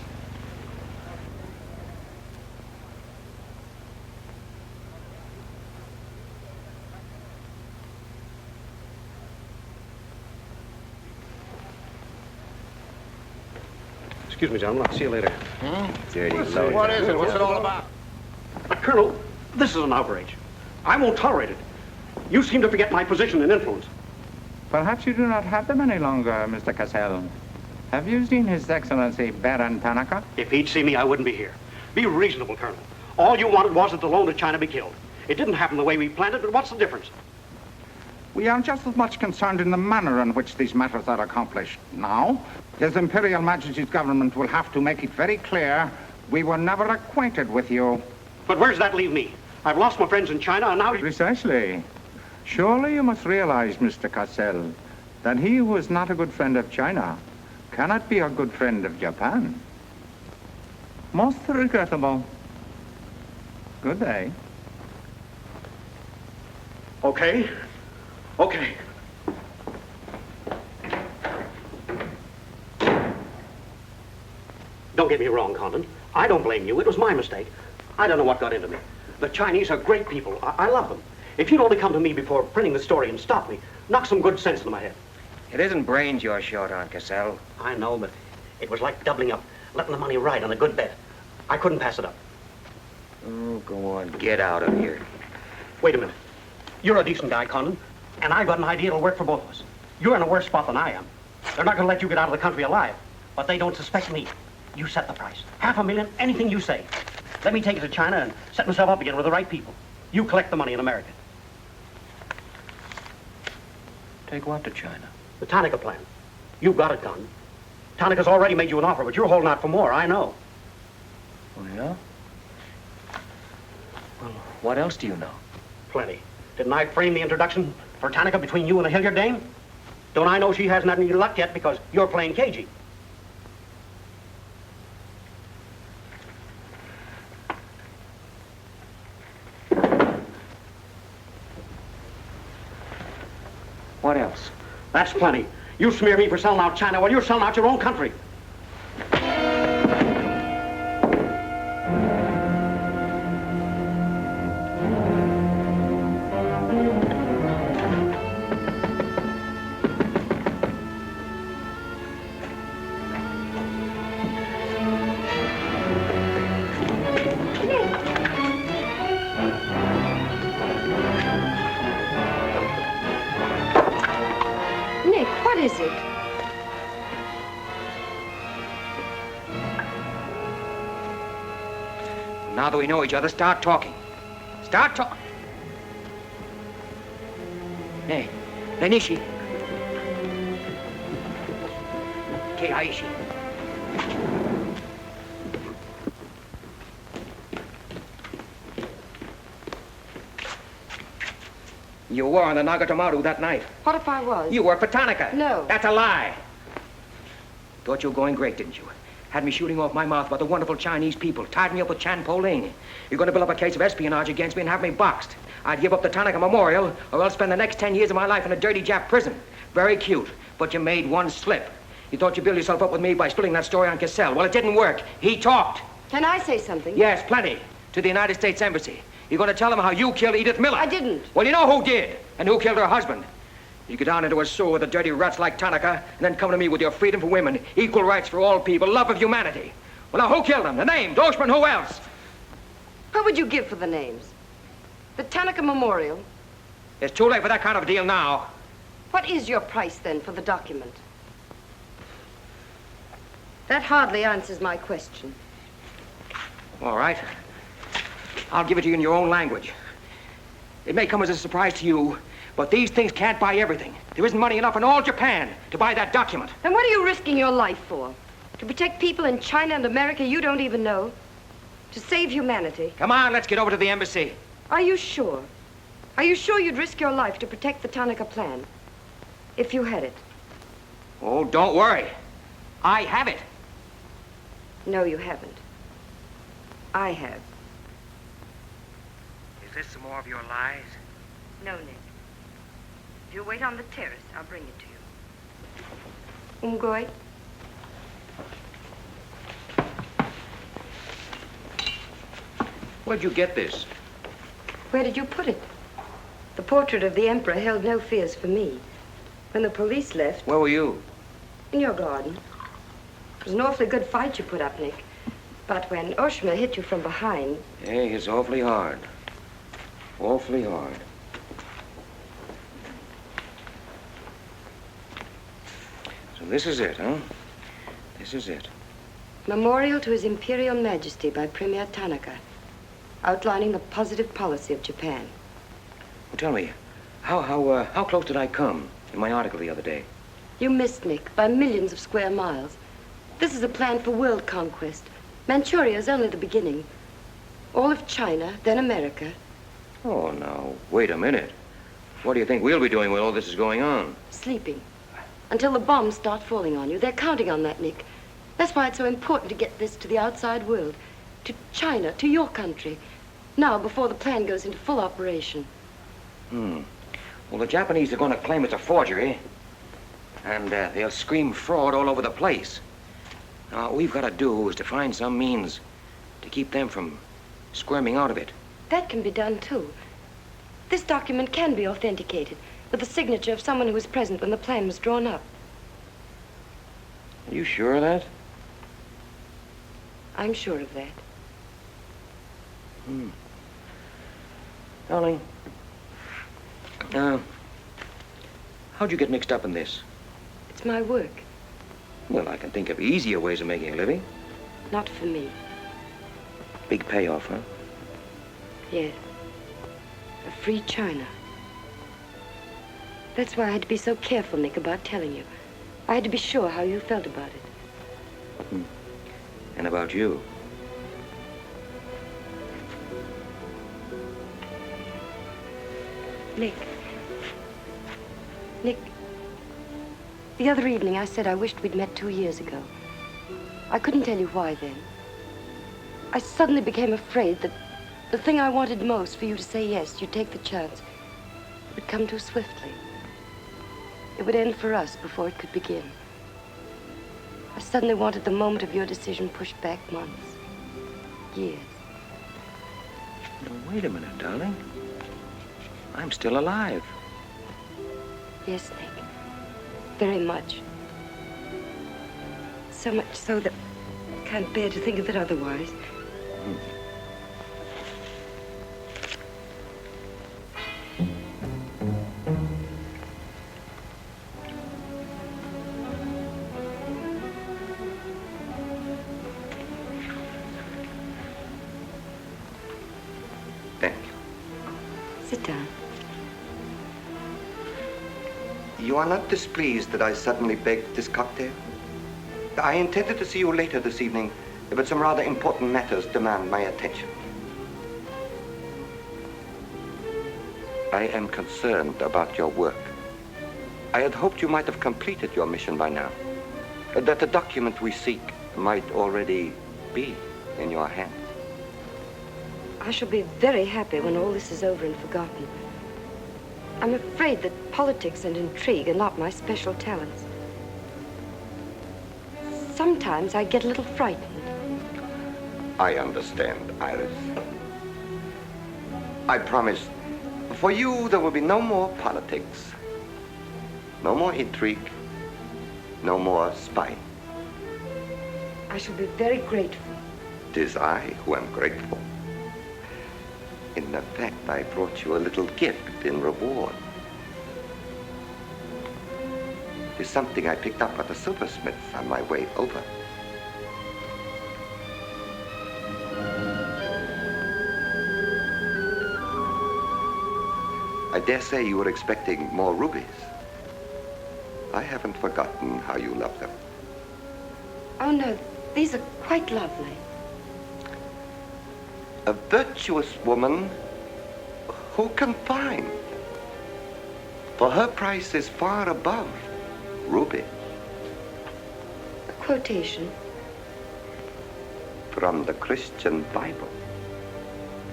Excuse me, gentlemen. I'll see you later. Dirty what is it? What's it all about? Colonel, this is an outrage. I won't tolerate it. You seem to forget my position and influence. Perhaps you do not have them any longer, Mr. Cassell. Have you seen His Excellency Baron Tanaka? If he'd see me, I wouldn't be here. Be reasonable, Colonel. All you wanted was that the loan to China be killed. It didn't happen the way we planned it, but what's the difference? We are just as much concerned in the manner in which these matters are accomplished. Now, His Imperial Majesty's government will have to make it very clear we were never acquainted with you. But where does that leave me? I've lost my friends in China, and now... Precisely. Surely you must realize, Mr. Cassell, that he who is not a good friend of China cannot be a good friend of Japan. Most regrettable. Good day. Okay. Okay. Don't get me wrong, Condon. I don't blame you. It was my mistake. I don't know what got into me. The Chinese are great people. I love them. If you'd only come to me before printing the story and stop me, knock some good sense into my head. It isn't brains you're short on, Cassell. I know, but it was like doubling up, letting the money ride on a good bet. I couldn't pass it up. Oh, go on. Get out of here. Wait a minute. You're a decent guy, Condon, and I've got an idea that'll work for both of us. You're in a worse spot than I am. They're not going to let you get out of the country alive, but they don't suspect me. You set the price. $500,000, anything you say. Let me take it to China and set myself up again with the right people. You collect the money in America. Take what to China? The Tanaka plan. You've got it, Condon. Tanaka's already made you an offer, but you're holding out for more, I know. Oh, yeah? Well, what else do you know? Plenty. Didn't I frame the introduction for Tanaka between you and the Hilliard dame? Don't I know she hasn't had any luck yet because you're playing cagey? What else? That's plenty. You smear me for selling out China while you're selling out your own country. Nick, what is it? Now that we know each other, start talking. Start talking. Hey, Nishi. Aishi. You were on the Nagatomaru that night. What if I was? You worked for Tanaka. No. That's a lie. Thought you were going great, didn't you? Had me shooting off my mouth about the wonderful Chinese people, tied me up with Chan Po-ling. You're going to build up a case of espionage against me and have me boxed. I'd give up the Tanaka Memorial, or else spend the next 10 years of my life in a dirty Jap prison. Very cute, but you made one slip. You thought you'd build yourself up with me by spilling that story on Cassell. Well, it didn't work. He talked. Can I say something? Yes, plenty. To the United States Embassy. You're going to tell them how you killed Edith Miller. I didn't. Well, you know who did, and who killed her husband. You get down into a sewer with the dirty rats like Tanaka, and then come to me with your freedom for women, equal rights for all people, love of humanity. Well, now, who killed them? The names, Oshman, who else? What would you give for the names? The Tanaka Memorial? It's too late for that kind of a deal now. What is your price, then, for the document? That hardly answers my question. All right. I'll give it to you in your own language. It may come as a surprise to you, but these things can't buy everything. There isn't money enough in all Japan to buy that document. Then what are you risking your life for? To protect people in China and America you don't even know? To save humanity? Come on, let's get over to the embassy. Are you sure? Are you sure you'd risk your life to protect the Tanaka plan? If you had it? Oh, don't worry. I have it. No, you haven't. I have. Is this some more of your lies? No, Nick. If you wait on the terrace, I'll bring it to you. Umgoy? Where'd you get this? Where did you put it? The portrait of the Emperor held no fears for me. When the police left... Where were you? In your garden. It was an awfully good fight you put up, Nick. But when Oshma hit you from behind... Hey, it's awfully hard. Awfully hard. So this is it, huh? This is it. Memorial to His Imperial Majesty by Premier Tanaka, outlining the positive policy of Japan. Well, tell me, how close did I come in my article the other day? You missed, Nick, by millions of square miles. This is a plan for world conquest. Manchuria is only the beginning. All of China, then America. Oh, now, wait a minute. What do you think we'll be doing when all this is going on? Sleeping. Until the bombs start falling on you. They're counting on that, Nick. That's why it's so important to get this to the outside world. To China, to your country. Now, before the plan goes into full operation. Well, the Japanese are going to claim it's a forgery. And they'll scream fraud all over the place. Now, what we've got to do is to find some means to keep them from squirming out of it. That can be done, too. This document can be authenticated with the signature of someone who was present when the plan was drawn up. Are you sure of that? I'm sure of that. Darling, how'd you get mixed up in this? It's my work. Well, I can think of easier ways of making a living. Not for me. Big payoff, huh? Yes. A free China. That's why I had to be so careful, Nick, about telling you. I had to be sure how you felt about it. And about you. Nick. Nick, the other evening I said I wished we'd met 2 years ago. I couldn't tell you why then. I suddenly became afraid that the thing I wanted most for you to say yes, you'd take the chance, would come too swiftly. It would end for us before it could begin. I suddenly wanted the moment of your decision pushed back months, years. Now, wait a minute, darling. I'm still alive. Yes, Nick. Very much. So much so that I can't bear to think of it otherwise. Sit down. You are not displeased that I suddenly begged this cocktail? I intended to see you later this evening, but some rather important matters demand my attention. I am concerned about your work. I had hoped you might have completed your mission by now, that the document we seek might already be in your hands. I shall be very happy when all this is over and forgotten. I'm afraid that politics and intrigue are not my special talents. Sometimes I get a little frightened. I understand, Iris. I promise, for you there will be no more politics, no more intrigue, no more spying. I shall be very grateful. 'Tis I who am grateful. In fact, I brought you a little gift in reward. It is something I picked up at the silversmith's on my way over. I dare say you were expecting more rubies. I haven't forgotten how you love them. Oh, no, these are quite lovely. A virtuous woman who can find. For her price is far above ruby. A quotation? From the Christian Bible.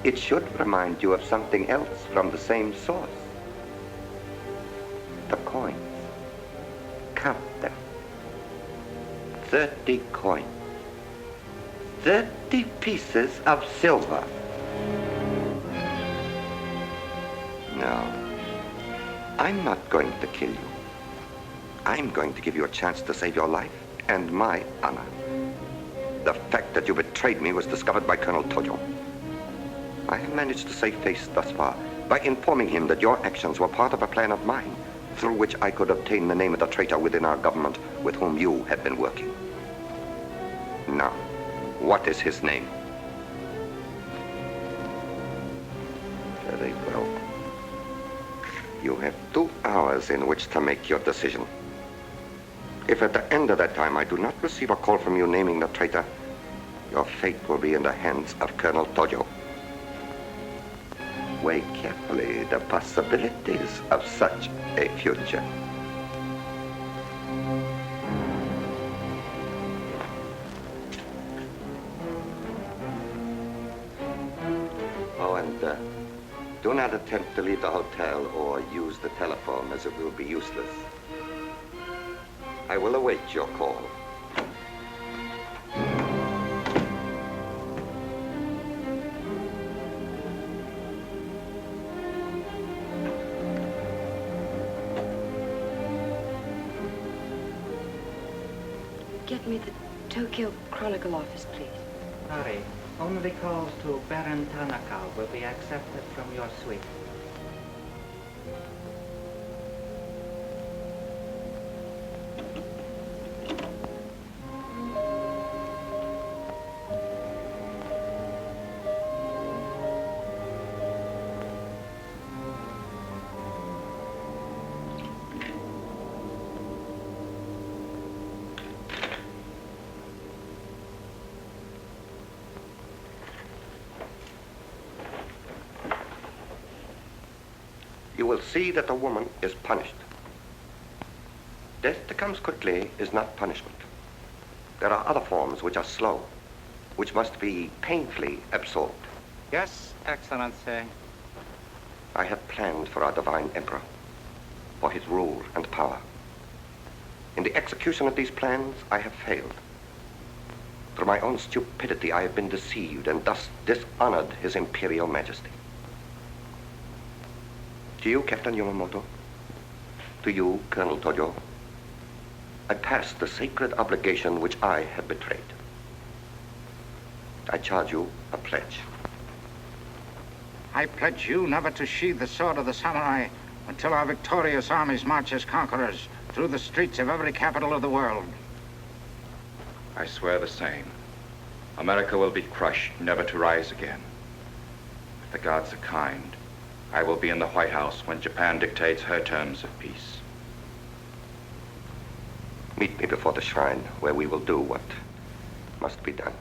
It should remind you of something else from the same source. The coins. Count them. 30 coins. 30 pieces of silver. No, I'm not going to kill you. I'm going to give you a chance to save your life and my honor. The fact that you betrayed me was discovered by Colonel Tojo. I have managed to save face thus far by informing him that your actions were part of a plan of mine through which I could obtain the name of the traitor within our government with whom you had been working. Now, what is his name? Very well. You have 2 hours in which to make your decision. If at the end of that time I do not receive a call from you naming the traitor, your fate will be in the hands of Colonel Tojo. Weigh carefully the possibilities of such a future. Oh, and do not attempt to leave the hotel or use the telephone, as it will be useless. I will await your call. Get me the Tokyo Chronicle office, please. Sorry, only calls to Baron Tanaka will be accepted from your suite. You will see that the woman is punished. Death that comes quickly is not punishment. There are other forms which are slow, which must be painfully absorbed. Yes, Excellency. I have planned for our divine emperor, for his rule and power. In the execution of these plans, I have failed. Through my own stupidity, I have been deceived and thus dishonored his imperial majesty. To you, Captain Yamamoto, to you, Colonel Tojo, I pass the sacred obligation which I have betrayed. I charge you a pledge. I pledge you never to sheathe the sword of the samurai until our victorious armies march as conquerors through the streets of every capital of the world. I swear the same. America will be crushed, never to rise again. If the gods are kind, I will be in the White House when Japan dictates her terms of peace. Meet me before the shrine, where we will do what must be done.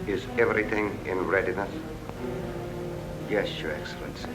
Is everything in readiness? Yes, Your Excellency.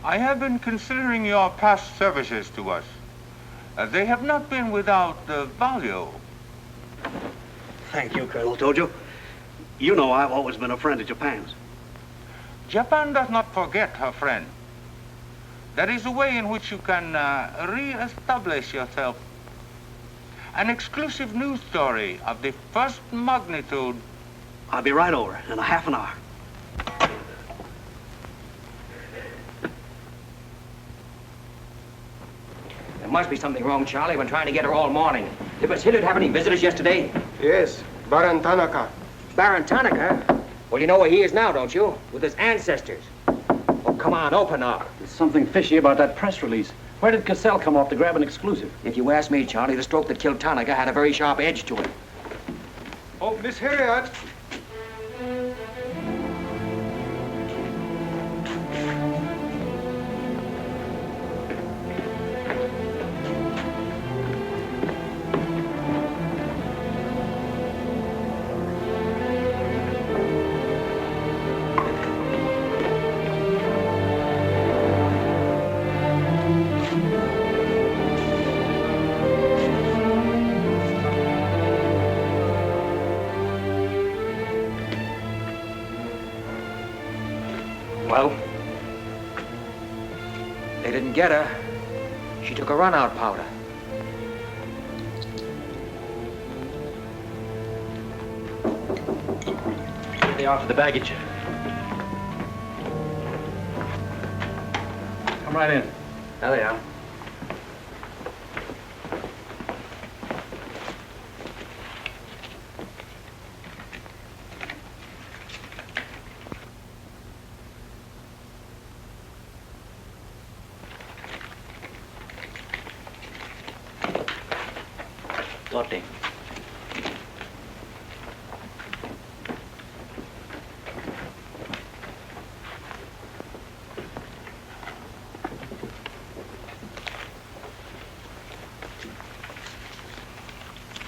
I have been considering your past services to us. They have not been without value. Thank you, Colonel Tojo. You know I've always been a friend of Japan's. Japan does not forget her friend. There is a way in which you can re-establish yourself. An exclusive news story of the first magnitude. I'll be right over in a half an hour. There must be something wrong, Charlie. I've been trying to get her all morning. Did Miss Hilliard have any visitors yesterday? Yes, Baron Tanaka. Baron Tanaka? Well, you know where he is now, don't you? With his ancestors. Oh, come on, open up. There's something fishy about that press release. Where did Cassell come off to grab an exclusive? If you ask me, Charlie, the stroke that killed Tanaka had a very sharp edge to it. Oh, Miss Hilliard. Well, they didn't get her. She took a run-out powder. Here they are for the baggage. Come right in. There they are.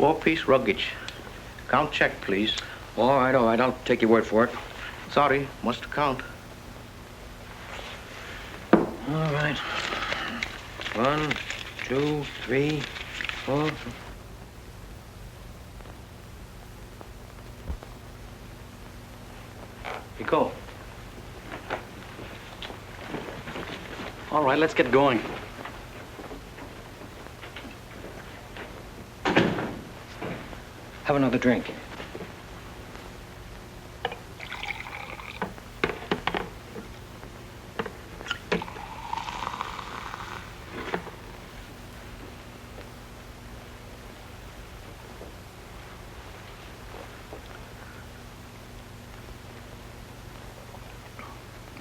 4-piece luggage. Count check, please. All right, I'll take your word for it. Sorry, must count. All right. 1, 2, 3, 4. Go. All right, let's get going. Have another drink.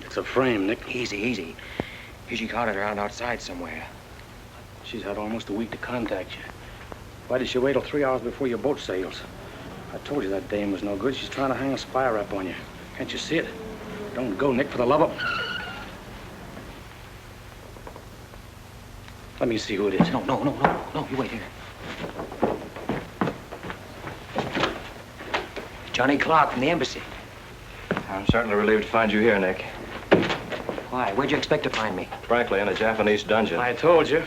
It's a frame, Nick. Easy. She caught it around outside somewhere. She's had almost a week to contact you. Why did she wait till 3 hours before your boat sails? I told you that dame was no good. She's trying to hang a spy rap on you. Can't you see it? Don't go, Nick, for the love of... Let me see who it is. No, you wait here. Johnny Clark from the embassy. I'm certainly relieved to find you here, Nick. Why? Where'd you expect to find me? Frankly, in a Japanese dungeon. I told you.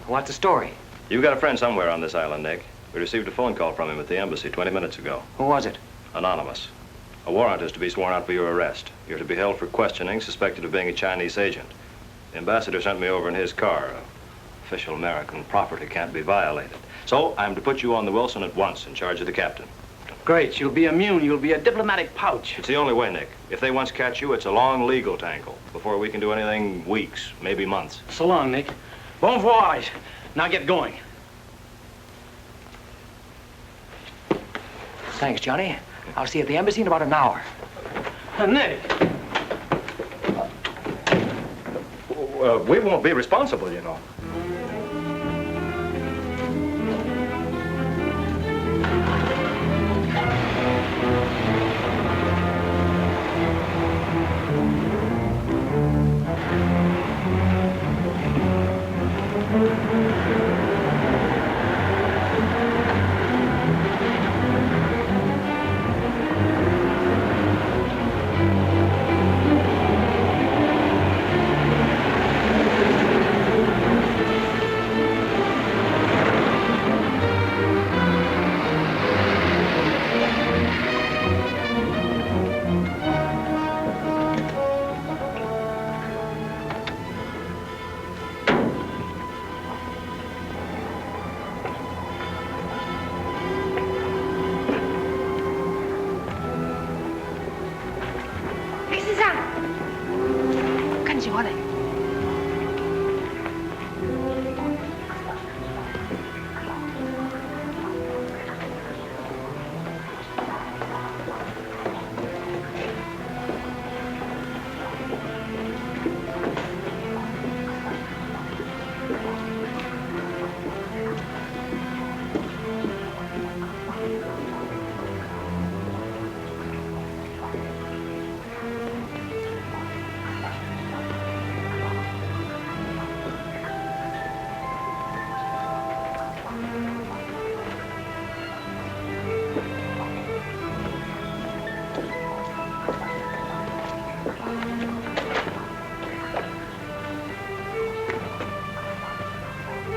What's the story? You've got a friend somewhere on this island, Nick. We received a phone call from him at the embassy 20 minutes ago. Who was it? Anonymous. A warrant is to be sworn out for your arrest. You're to be held for questioning, suspected of being a Chinese agent. The ambassador sent me over in his car. Official American property can't be violated. So I'm to put you on the Wilson at once in charge of the captain. Great. You'll be immune. You'll be a diplomatic pouch. It's the only way, Nick. If they once catch you, it's a long legal tangle. Before we can do anything, weeks, maybe months. So long, Nick. Bon voyage. Now get going. Thanks, Johnny. I'll see you at the embassy in about an hour. Nick. We won't be responsible, you know.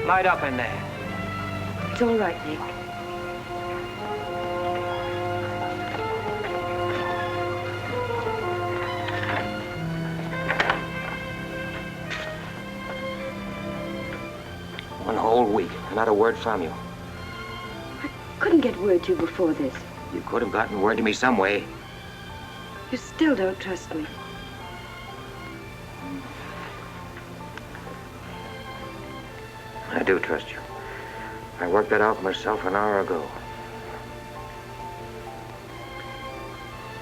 Light up in there. It's all right, Nick. One whole week, not a word from you. I couldn't get word to you before this. You could have gotten word to me some way. You still don't trust me. I do trust you. I worked that out for myself an hour ago.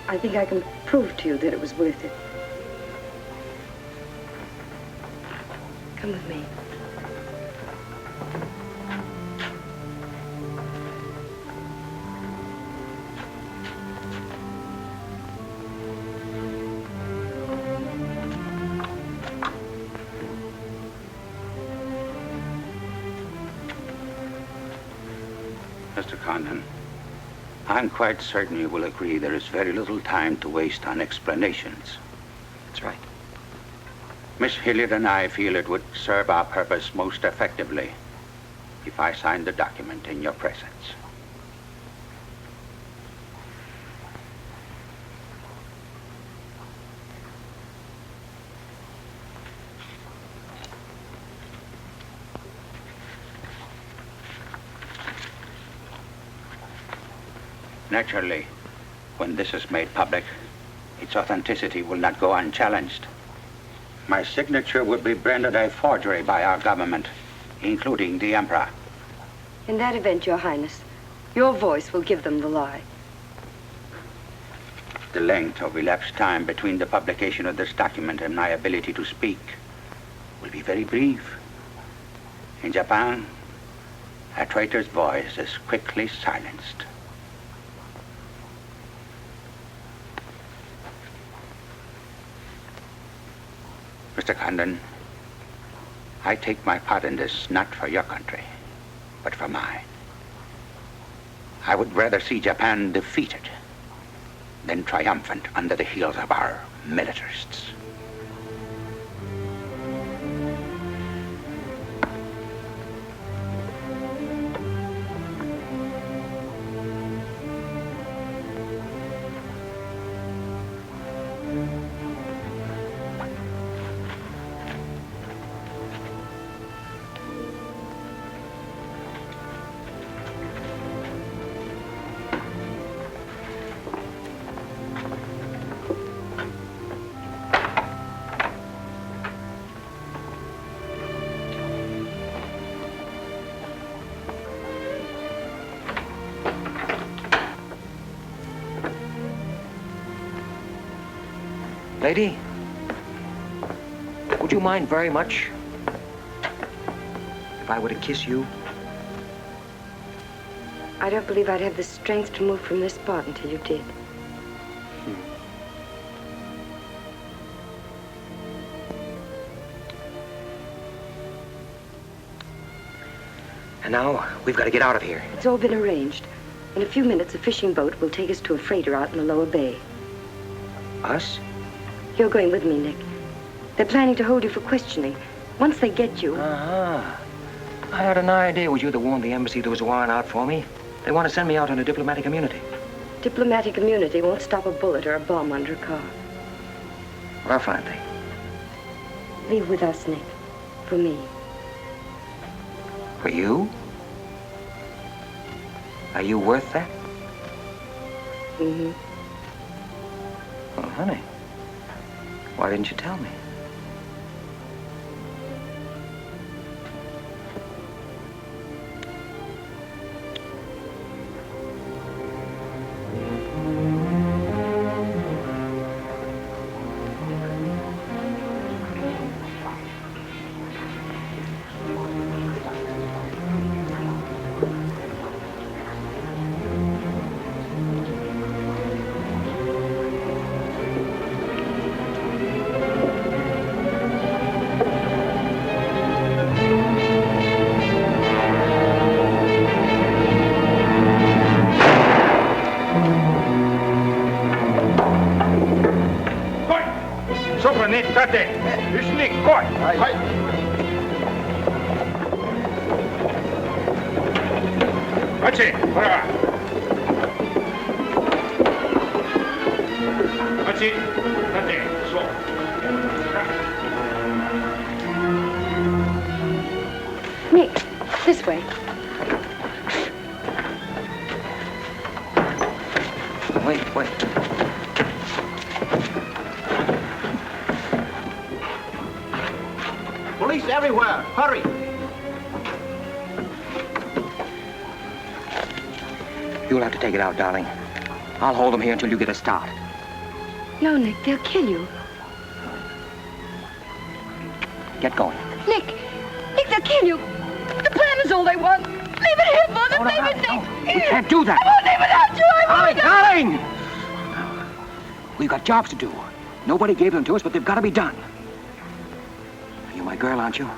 I think I can prove to you that it was worth it. Come with me. Mr. Condon, I'm quite certain you will agree there is very little time to waste on explanations. That's right. Miss Hilliard and I feel it would serve our purpose most effectively if I signed the document in your presence. Naturally, when this is made public, its authenticity will not go unchallenged. My signature would be branded a forgery by our government, including the Emperor. In that event, Your Highness, your voice will give them the lie. The length of elapsed time between the publication of this document and my ability to speak will be very brief. In Japan, a traitor's voice is quickly silenced. Mr. Condon, I take my part in this not for your country, but for mine. I would rather see Japan defeated than triumphant under the heels of our militarists. Lady, would you mind very much if I were to kiss you? I don't believe I'd have the strength to move from this spot until you did. And now, we've got to get out of here. It's all been arranged. In a few minutes, a fishing boat will take us to a freighter out in the lower bay. Us? You're going with me, Nick. They're planning to hold you for questioning. Once they get you... Uh-huh. I had an idea it was you that warned the embassy there was a warrant out for me. They want to send me out on a diplomatic immunity. Diplomatic immunity won't stop a bullet or a bomb under a car. What a fine thing. Leave with us, Nick. For me. For you? Are you worth that? Mm-hmm. Well, honey, why didn't you tell me? Nick, this way. Wait. Police everywhere! Hurry! You'll have to take it out, darling. I'll hold them here until you get a start. No, Nick, they'll kill you. Get going. Nick, they'll kill you. The plan is all they want. Leave it here, Mother. Leave it, Nick. We can't do that. I won't leave without you. I won't. Darling! We've got jobs to do. Nobody gave them to us, but they've got to be done. You're my girl, aren't you? All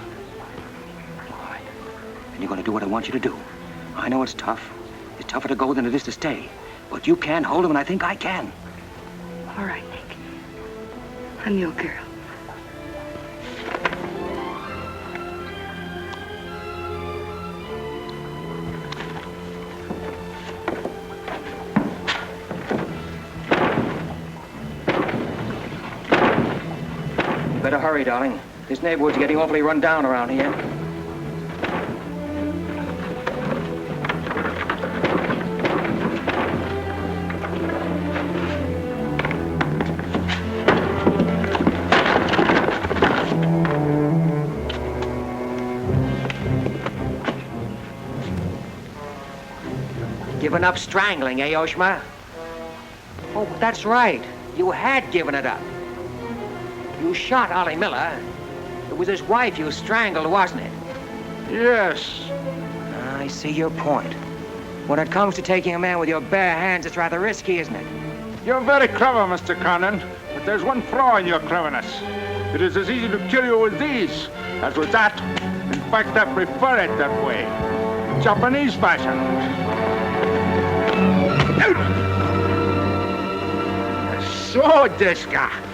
right. And you're going to do what I want you to do. I know it's tough. It's tougher to go than it is to stay. But you can hold him, and I think I can. All right, Nick. I'm your girl. Better hurry, darling. This neighborhood's getting awfully run down around here. Given up strangling, eh, Oshma? Oh, that's right. You had given it up. You shot Ollie Miller. It was his wife you strangled, wasn't it? Yes. I see your point. When it comes to taking a man with your bare hands, it's rather risky, isn't it? You're very clever, Mr. Condon, but there's one flaw in your cleverness. It is as easy to kill you with these as with that. In fact, I prefer it that way. Japanese fashion. So, Deska.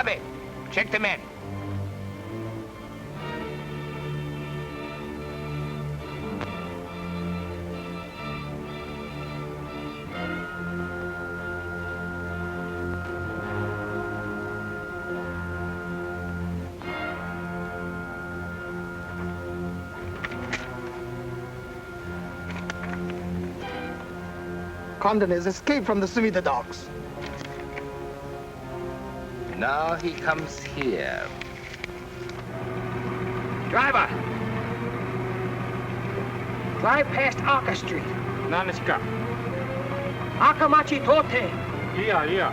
Abe, check the men. Condon has escaped from the Sumida docks. Now he comes here. Driver! Drive past Arca Street. Naniska. Akamachi Tote. Yeah.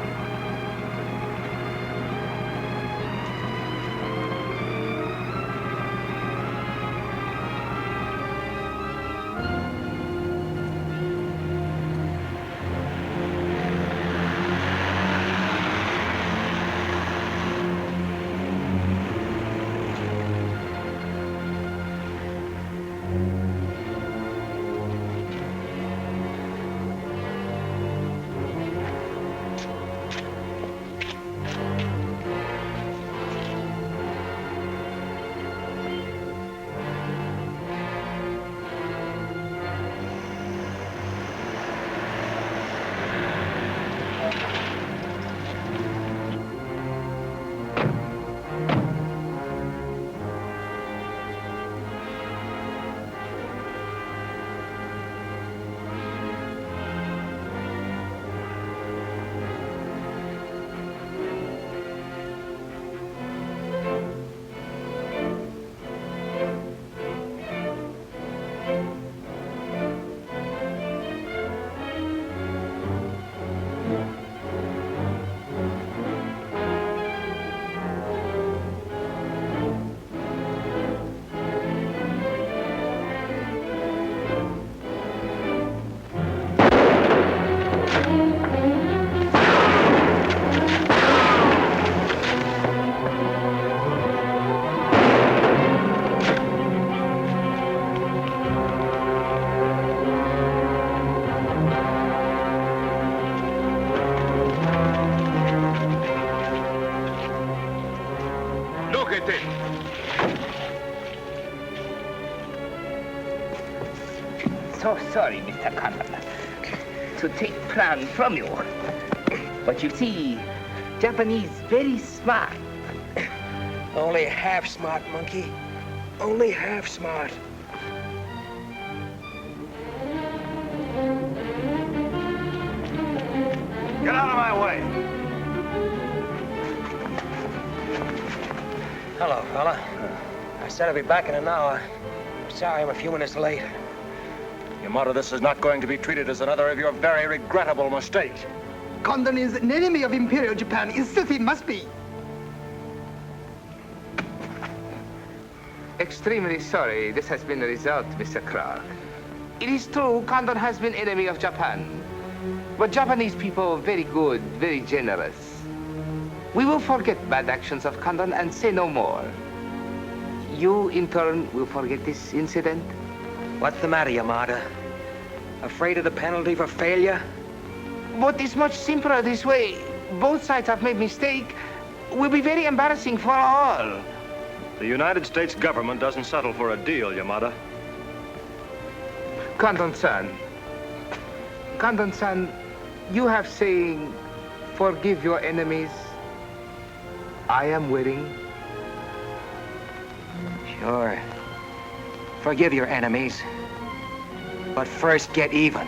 So sorry, Mr. Condon, to take plan from you. But you see, Japanese very smart. Only half smart, monkey. Only half smart. Get out of my way. Hello, fella. I said I'd be back in an hour. Sorry I'm a few minutes late. Yamato, this is not going to be treated as another of your very regrettable mistakes. Condon is an enemy of Imperial Japan. Insist he must be. Extremely sorry this has been the result, Mr. Clark. It is true Condon has been enemy of Japan. But Japanese people very good, very generous. We will forget bad actions of Condon and say no more. You, in turn, will forget this incident? What's the matter, Yamada? Afraid of the penalty for failure? But it's much simpler this way. Both sides have made mistake. Will be very embarrassing for all. The United States government doesn't settle for a deal, Yamada. Condon-san, you have saying, forgive your enemies. I am willing. Sure. Forgive your enemies. But first get even.